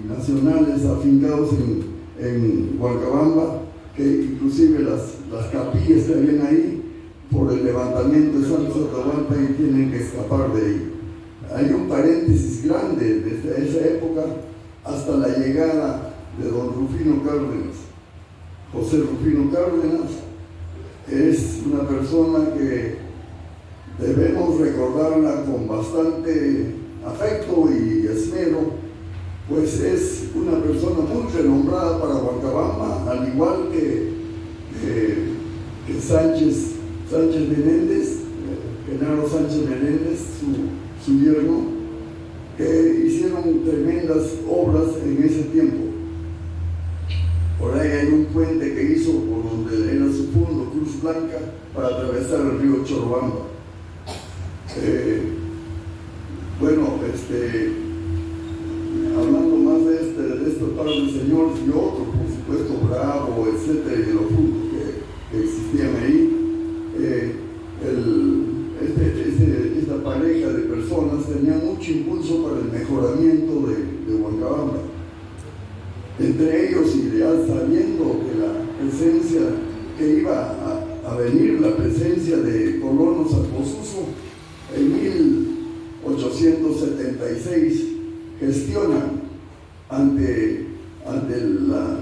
nacionales afincados en Huancabamba, que inclusive las capillas que habían ahí, por el levantamiento de Santos Atahualpa, y tienen que escapar de ahí. Hay un paréntesis grande desde esa época hasta la llegada de don Rufino Cárdenas. José Rufino Cárdenas es una persona que debemos recordarla con bastante afecto y esmero, pues es una persona muy renombrada para Huancabamba, al igual que Sánchez Menéndez, Genaro Sánchez Menéndez, su yerno, que hicieron tremendas obras en ese tiempo. Por ahí hay un puente que hizo por donde era su fondo, Cruz Blanca, para atravesar el río Chorobamba. Hablando más de estos par de señores y otros, por supuesto, Bravo, etcétera, y de los puntos que existían ahí, esta pareja de personas tenía mucho impulso para el mejoramiento de Huancabamba. Entre ellos, y ya sabiendo que la presencia, que iba a venir la presencia de colonos alposuso, en 1876 gestionan ante la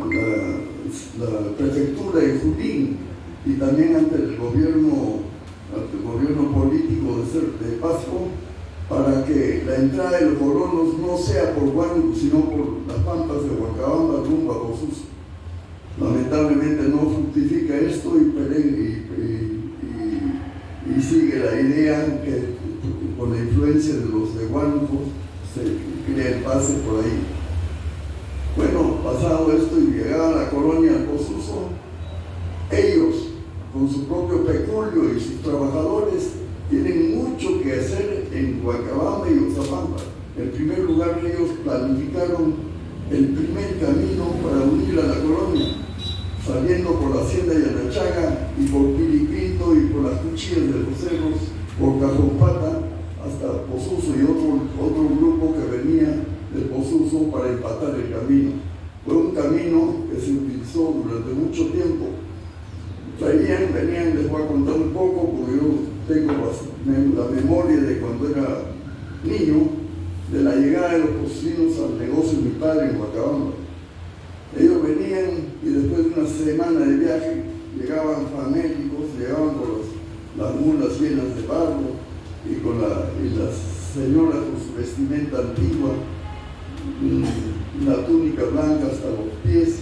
prefectura de Junín y también ante el gobierno político de Pasco, para que la entrada de los colonos no sea por Huánuco, sino por las pampas de Huancabamba rumbo a Posuso. Lamentablemente no fructifica esto y sigue la idea que con la influencia de los de Huánuco se crea el pase por ahí. Bueno, pasado esto y llegaba a la colonia del Posuso, ellos, con su propio peculio y sus trabajadores, tienen mucho que hacer en Huancabamba y Oxapampa. En primer lugar, ellos planificaron el primer camino para unir a la colonia, saliendo por la hacienda de Yanachaga y por Piripinto y por las cuchillas de los cerros, por Cajompata hasta Posuso y otro grupo que venía del Posuso para empatar el camino. Fue un camino que se utilizó durante mucho tiempo. Venían, les voy a contar un poco porque yo tengo la memoria de cuando era niño, de la llegada de los posucinos al negocio de mi padre en Huancabamba. Ellos venían y después de una semana de viaje llegaban famélicos, llegaban con las mulas llenas de barro y las señoras con su vestimenta antigua, la túnica blanca hasta los pies,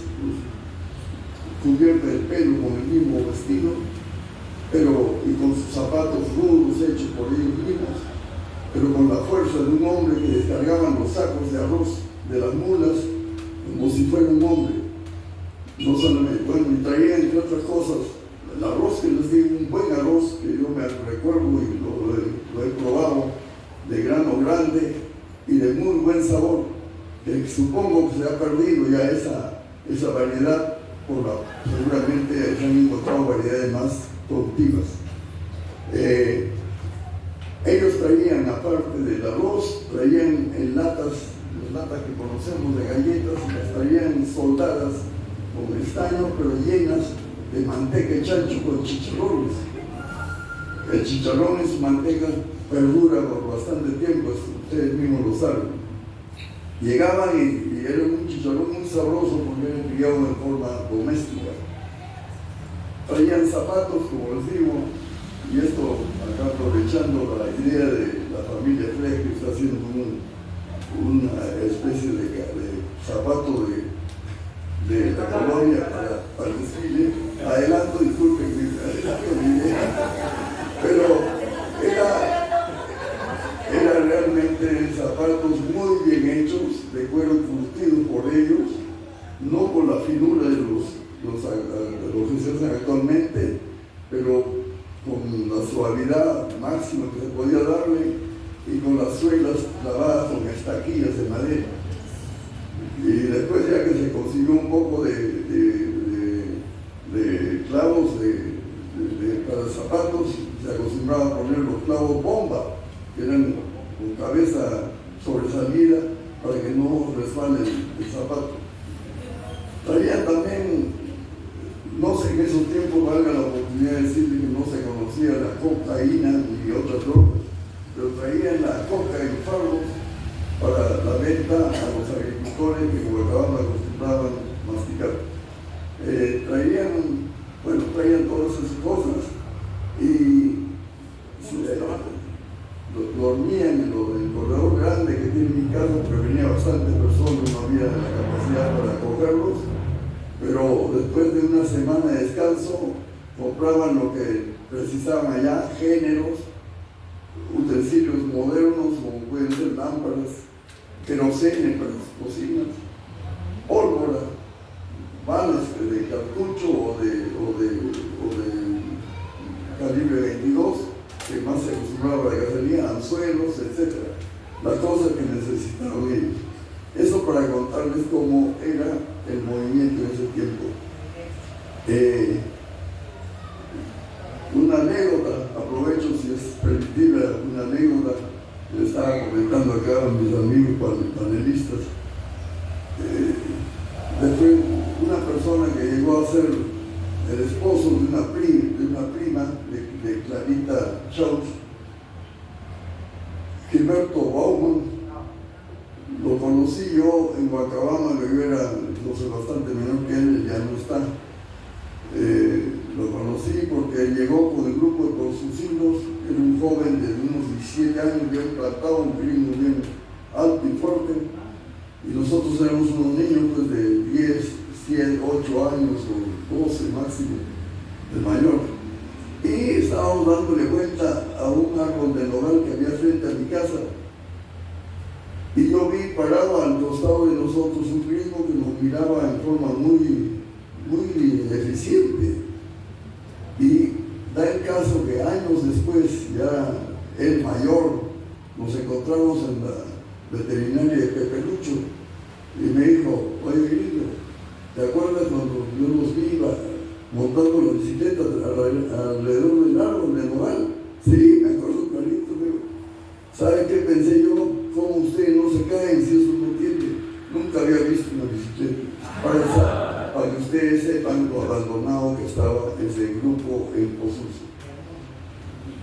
cubierta de pelo con el mismo vestido, y con sus zapatos rudos hechos por ellos mismos, pero con la fuerza de un hombre que descargaban los sacos de arroz de las mulas como si fuera un hombre. No solamente, y traían entre otras cosas el arroz que les digo, un buen arroz que yo me recuerdo y lo he probado, de grano grande y de muy buen sabor, que supongo que se ha perdido ya esa variedad, seguramente se han encontrado variedades más productivas. Ellos traían, aparte del arroz, traían en las latas que conocemos de galletas, las traían soldadas con estaño, pero llenas de manteca y chancho con chicharrones. El chicharrón y su manteca perdura por bastante tiempo, ustedes mismos lo saben. Llegaban y era un chicharrón muy sabroso porque era criado en forma doméstica. Traían zapatos, como les digo, y esto acá aprovechando la idea de la familia Frey que está haciendo una especie de zapato de la colonia para el desfile. Adelanto, disculpen, pero era realmente zapatos muy bien hechos, de cuero curtido por ellos, no con la finura de los que se hacen actualmente, pero con la suavidad máxima que se podía darle y con las suelas clavadas con estaquillas de madera. Y después, ya que se consiguió un poco de clavos para zapatos, se acostumbraba a poner los clavos bomba, que eran con cabeza sobresalida para que no resbale el zapato. Traían también, no sé en esos tiempos valga la oportunidad de decirle que no se conocía la cocaína ni otras drogas, pero traían la coca en fardos para la venta a los agricultores que como acababan acostumbraban masticar. Traían todas esas cosas y dormían en el corredor grande que tiene mi casa, porque venía bastantes personas, no había la capacidad para acogerlos, pero después de una semana de descanso compraban lo que precisaban allá, géneros, utensilios modernos como pueden ser lámparas, querosene para sus cocinas, pólvora, balas de cartucho o de calibre 22, que más se acostumbraba a la gasolina, anzuelos, etc. Las cosas que necesitaban ellos. Eso para contarles cómo era el movimiento en ese tiempo. Una anécdota, aprovecho si es permitible, una anécdota que le estaba comentando acá a mis amigos panelistas. Después, una persona que llegó a ser el esposo de una prima de Clarita Chaux, Gilberto Bauman, lo conocí yo en Huancabamba, que yo era bastante menor que él, ya no está. Lo conocí porque llegó con el grupo de Posucinos, era un joven de unos 17 años, bien plantado, un gringo bien alto y fuerte, y nosotros éramos unos niños pues, de 10, 7, 8 años o 12 máximo, el mayor. Y estábamos dándole vuelta a un árbol de nogal que había frente a mi casa. Y yo vi parado al costado de nosotros un primo que nos miraba en forma muy eficiente. Y da el caso que años después, ya el mayor, nos encontramos en la veterinaria de Pepe Lucho y me dijo: oye, gringo, ¿te acuerdas cuando yo los vi montando la bicicleta alrededor del árbol de nogal? Sí, me acuerdo clarito, pero ¿sabe qué pensé yo? ¿Cómo ustedes no se caen si eso no tiene? Nunca había visto una bicicleta. Para que ustedes sepan lo abandonado que estaba ese grupo en Pozuzo.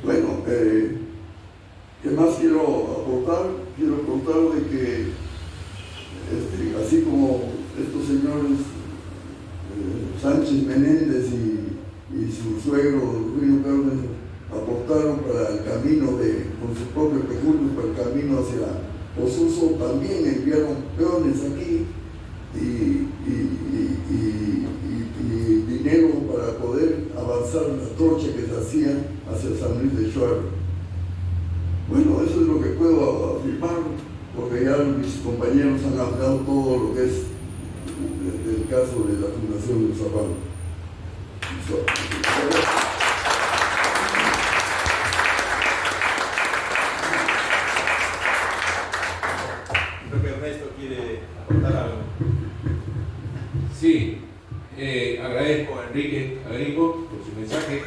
Bueno, ¿qué más quiero aportar? Quiero aportar de que, así como estos señores Sánchez Menéndez y su suegro Ruino Carnes aportaron para el camino con su propio pejulio, para el camino hacia Pozuzo, también enviaron peones aquí y dinero para poder avanzar la trocha que se hacía hacia San Luis de Shuar. Bueno, eso es lo que puedo afirmar, porque ya mis compañeros han hablado todo lo que es el caso de la Fundación del Zapalo. Creo que Ernesto quiere aportar algo. Sí, agradezco a Enrique Agrico por su mensaje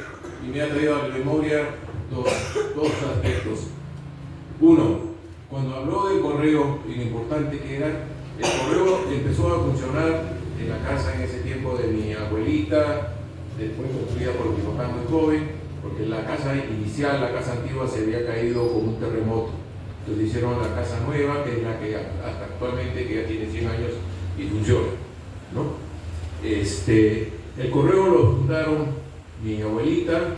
y me ha traído a la memoria dos aspectos. Uno, cuando habló del correo y lo importante que era, el correo empezó a funcionar en la casa en ese tiempo de mi abuelita, después construida por mi papá muy joven, porque la casa inicial, la casa antigua, se había caído con un terremoto. Entonces hicieron la casa nueva, que es la que hasta actualmente, que ya tiene 100 años y funciona, ¿no? El correo lo fundaron mi abuelita,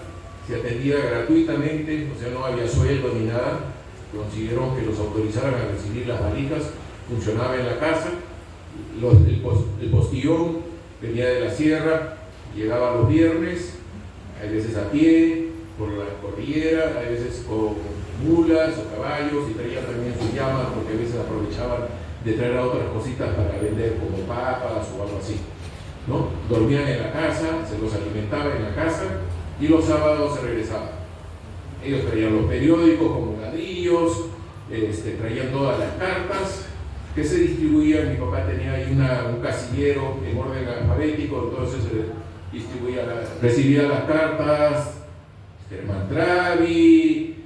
se atendía gratuitamente, o sea, no había sueldo ni nada. Consiguieron que los autorizaran a recibir las valijas, funcionaba en la casa. El postillón venía de la sierra, llegaba los viernes, a veces a pie, por la cordillera, a veces con mulas o caballos, y traían también sus llamas, porque a veces aprovechaban de traer a otras cositas para vender, como papas o algo así, ¿no? Dormían en la casa, se los alimentaba en la casa, y los sábados se regresaban. Ellos traían los periódicos como ladrillos, traían todas las cartas que se distribuían. Mi papá tenía ahí un casillero en orden alfabético, entonces recibía las cartas, Germán Travi,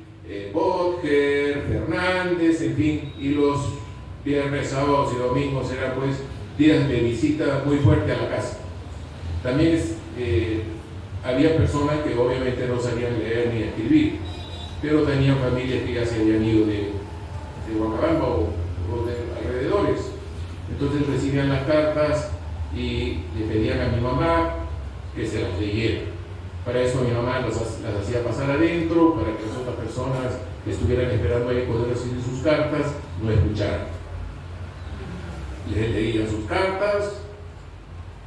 Botger, Fernández, en fin, y los viernes, sábados y domingos eran pues días de visita muy fuerte a la casa. También había personas que obviamente no sabían leer ni escribir, pero tenían familias que ya se habían ido de Huancabamba o de alrededores. Entonces recibían las cartas y le pedían a mi mamá que se las leyera. Para eso mi mamá las hacía pasar adentro, para que las otras personas que estuvieran esperando ahí poder recibir sus cartas no escucharan. Les leían sus cartas,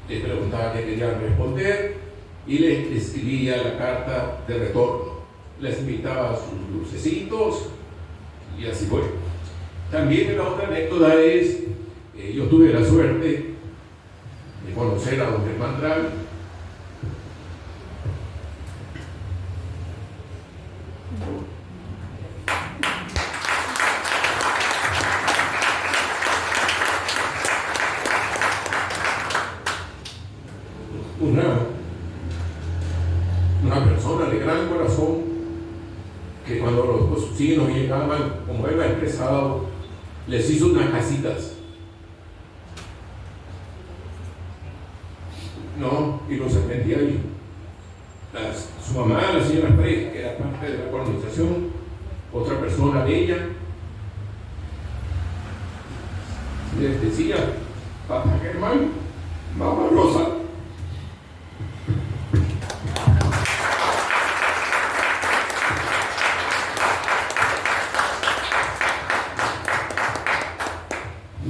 les preguntaba qué querían responder y les escribía la carta de retorno. Les invitaba a sus dulcecitos y así fue. También la otra anécdota es, yo tuve la suerte de conocer a don Germán Travi. Una persona de gran corazón, que cuando los chinos llegaban, como él ha expresado, les hizo unas casitas, ¿no? Y los atendía ahí. Su mamá, la señora Frey, que era parte de la colonización, otra persona bella, les decía: papá Germán, mamá Rosa.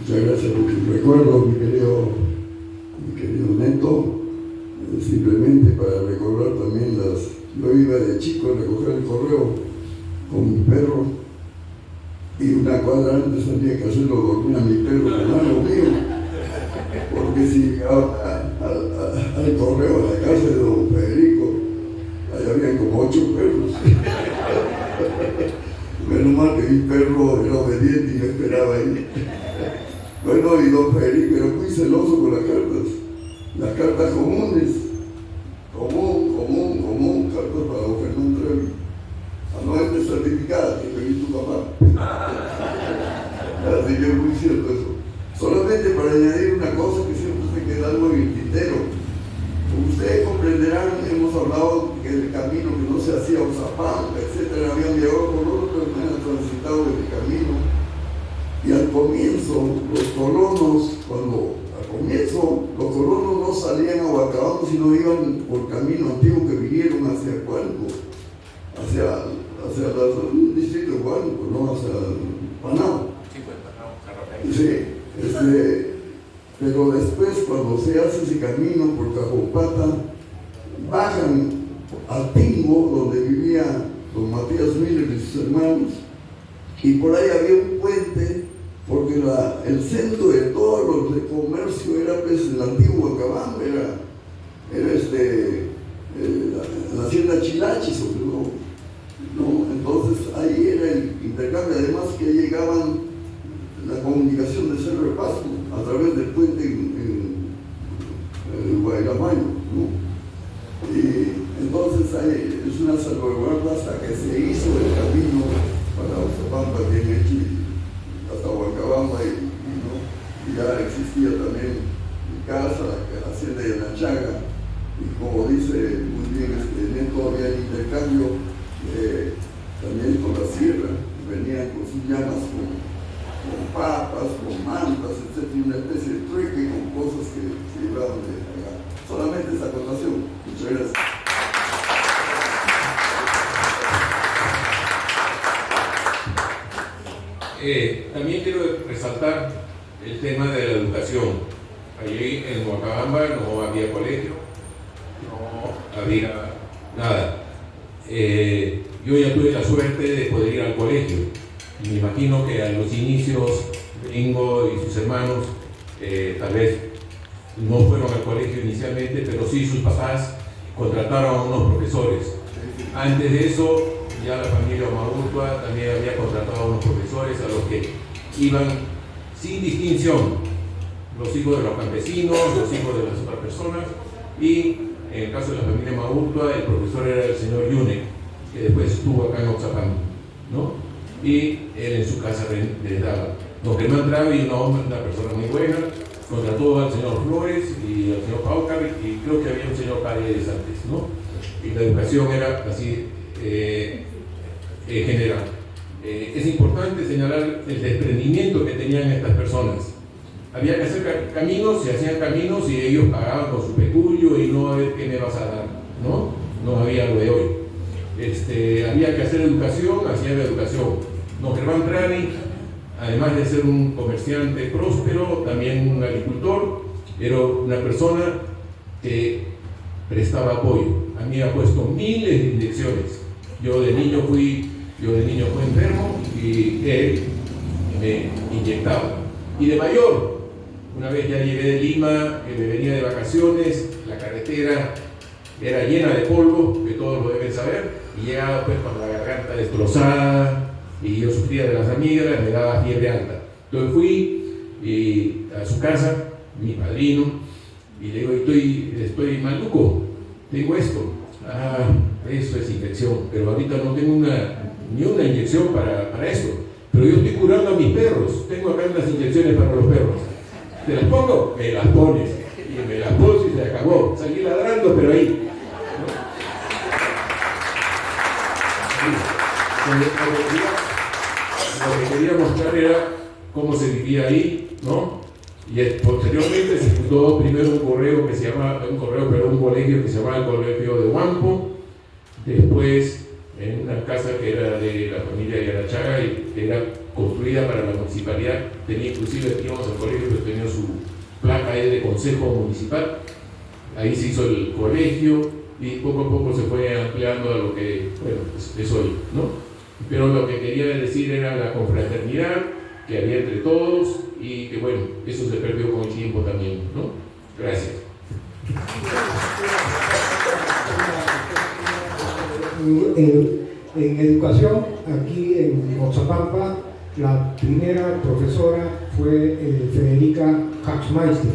Muchas gracias por tu recuerdo, mi querido Neto. Simplemente para recordar también yo iba de chico a recoger el correo con mi perro y una cuadra antes tenía que hacerlo dormir a mi perro con algo mío, porque si llegaba al correo a la casa de don Federico, allá habían como 8 perros. Menos mal que mi perro era obediente y me esperaba ahí. Bueno, y don Federico era muy celoso con las cartas comunes, cartas para don Fernando Trevi, anualmente certificadas, que pedí tu papá. Así que es muy cierto eso. Solamente para añadir una cosa que siempre se queda algo en el tintero. Como ustedes comprenderán, hemos hablado que el camino que no se hacía a Uzapampa, etc., habían llegado por otro, pero no han transitado el camino. Y al comienzo, los colonos no salían a Huancabamba, sino iban por camino antiguo que vinieron hacia Cualco, hacia el distrito de Cualco, ¿no? Hacia Panao. Sí, pero después, cuando se hace ese camino por Cajopata, bajan al Tingo, donde vivía don Matías Miller y sus hermanos, y por ahí había un puente, porque el centro de todo el comercio era pues el antiguo Huancabamba, era la hacienda Chilachi, sobre todo, ¿no? Entonces ahí era el intercambio, además que llegaban la comunicación de Cerro de Pasco a través del puente en Guayramayo, ¿no? Y entonces ahí es una salvaguarda hasta que se hizo el camino para Uzapampa, bien hecho, hasta Huancabamba, y ya existía también mi casa, la hacienda de la Chaga, y como dice muy bien Neto, había el intercambio también con la sierra, venían con sus llamas con papas, con mantas, etc., una especie de trueque con cosas que se llevaban de allá. Solamente esa acotación. Muchas gracias. También quiero resaltar el tema de la educación. Allí en Huancabamba no había colegio, no había nada. Yo ya tuve la suerte de poder ir al colegio y me imagino que a los inicios Ringo y sus hermanos tal vez no fueron al colegio inicialmente, pero sí sus papás contrataron a unos profesores. Antes de eso, ya la familia Maurtua también había contratado a unos profesores a los que iban sin distinción, los hijos de los campesinos, los hijos de las otras personas, y en el caso de la familia Maurtua, el profesor era el señor Yune, que después estuvo acá en Oxapampa, ¿no? Y él en su casa les daba. Don Germán Travi, una persona muy buena, contrató al señor Flores y al señor Paucar, y creo que había un señor Paredes antes, ¿no? Y la educación era así general. Es importante señalar el desprendimiento que tenían estas personas. Había que hacer caminos, se hacían caminos y ellos pagaban con su peculio y no a ver qué me vas a dar, ¿no? No había algo de hoy. Había que hacer educación, hacían educación. Don Germán Trani, además de ser un comerciante próspero, también un agricultor, era una persona que prestaba apoyo. A mí me ha puesto miles de inyecciones. Yo de niño fui enfermo y él me inyectaba. Y de mayor, una vez ya llegué de Lima, que me venía de vacaciones, la carretera era llena de polvo, que todos lo deben saber, y llegaba pues con la garganta destrozada, y yo sufría de las amígdalas, me daba fiebre alta. Entonces fui a su casa, mi padrino, y le digo, estoy maluco, tengo esto. Ah, eso es infección, pero ahorita no tengo ni una inyección para esto. Pero yo estoy curando a mis perros, tengo acá unas inyecciones para los perros. ¿Te las pongo? Me las pones. Y me las puse y se acabó. Salí ladrando, pero ahí. Lo que quería mostrar era cómo se vivía ahí, ¿no? Y posteriormente se fundó primero un colegio que se llamaba el Colegio de Huampo, después en una casa que era de la familia Yarachaga y que era construida para la municipalidad, tenía inclusive, íbamos al colegio, pero tenía su placa ahí de consejo municipal. Ahí se hizo el colegio y poco a poco se fue ampliando a lo que, bueno, es hoy, ¿no? Pero lo que quería decir era la confraternidad que había entre todos y que, bueno, eso se perdió con el tiempo también, ¿no? Gracias. En educación, aquí en Oxapampa, la primera profesora fue Federica Haxmeister,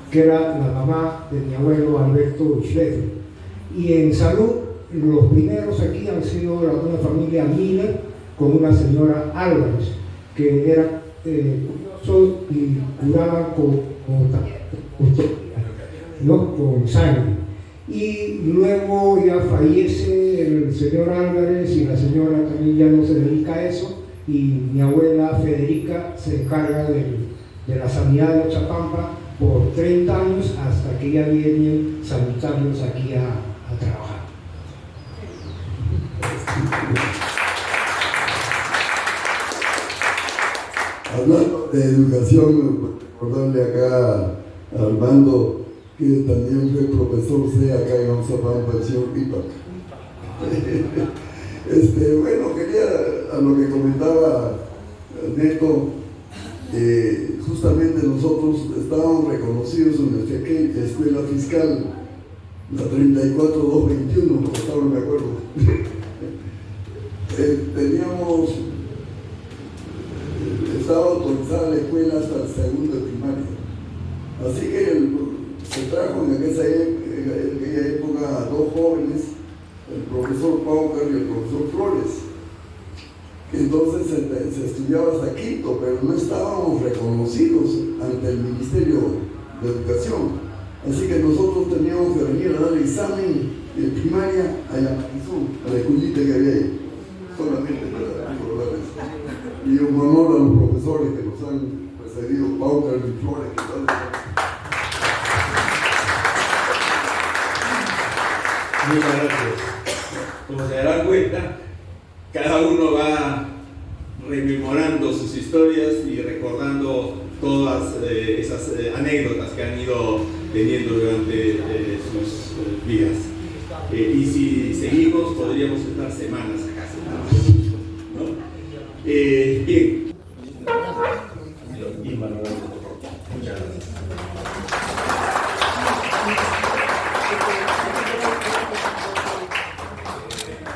que era la mamá de mi abuelo Alberto Schleffer. Y en salud, los primeros aquí han sido una familia Miller con una señora Álvarez, que era curioso y curaba con sangre. Y luego ya fallece el señor Álvarez y la señora también ya no se dedica a eso, y mi abuela Federica se encarga de la sanidad de Oxapampa por 30 años hasta que ya vienen sanitarios aquí a trabajar. Hablando de educación, recordarle acá a Armando que también fue profesor C acá en Oxapampa, el señor Pipac. Bueno, quería, a lo que comentaba Neto, justamente nosotros estábamos reconocidos en nuestra escuela fiscal, la 34221, por favor, me acuerdo. Teníamos, estaba autorizada la escuela hasta el segundo de primaria. Así que se trajo en aquella época a dos jóvenes, el profesor Paucar y el profesor Flores. Entonces se estudiaba hasta quinto, pero no estábamos reconocidos ante el Ministerio de Educación. Así que nosotros teníamos que venir a dar el examen de primaria a Yapatizú, a la escuelita que había ahí, solamente para recordarles. Y un honor a los profesores que nos han precedido, Paucar y Flores, que tal. Muchas gracias. Como se darán cuenta, cada uno va rememorando sus historias y recordando todas esas anécdotas que han ido teniendo durante sus vidas. Y si seguimos, podríamos estar semanas acá sentados, ¿no? Bien. Muchas gracias.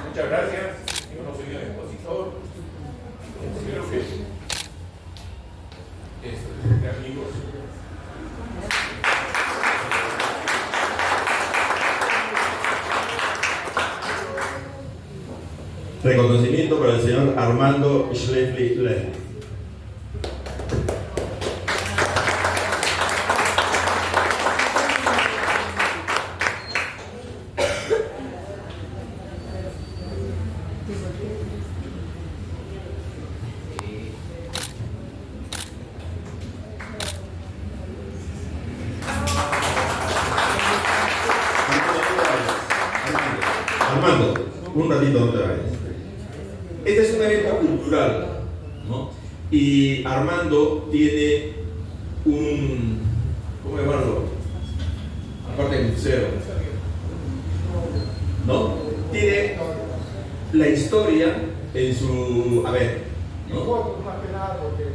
Muchas gracias. Yo no soy el expositor. Creo que de amigos. Reconocimiento para el señor Armando Schlefly. Armando, un ratito no te vayas. Este es un evento cultural, ¿no? Y Armando tiene un, ¿cómo llamarlo? Aparte del museo, ¿no? Tiene la historia en su, a ver, ¿no? Más que nada porque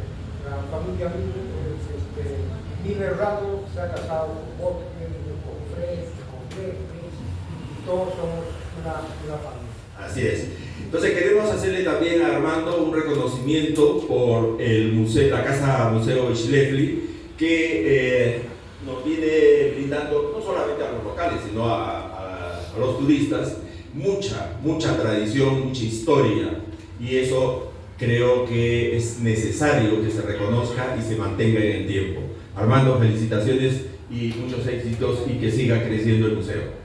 la familia Miller Rado se ha casado con Botker, con Fred, con Fletcher, y todos somos una familia. Así es. Entonces queremos hacerle también a Armando un reconocimiento por el museo, la Casa Museo Schlefly, que nos viene brindando no solamente a los locales, sino a los turistas, mucha tradición, mucha historia, y eso creo que es necesario que se reconozca y se mantenga en el tiempo. Armando, felicitaciones y muchos éxitos y que siga creciendo el museo.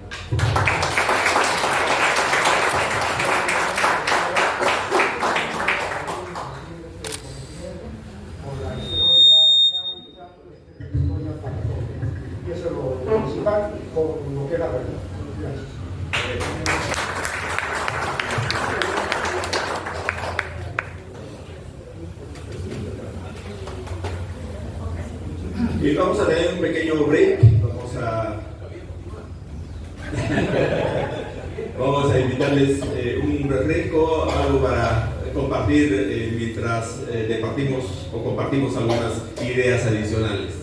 Con lo que era verdad. Gracias. Vamos a tener un pequeño break. Vamos a invitarles un refresco, algo para compartir mientras departimos o compartimos algunas ideas adicionales.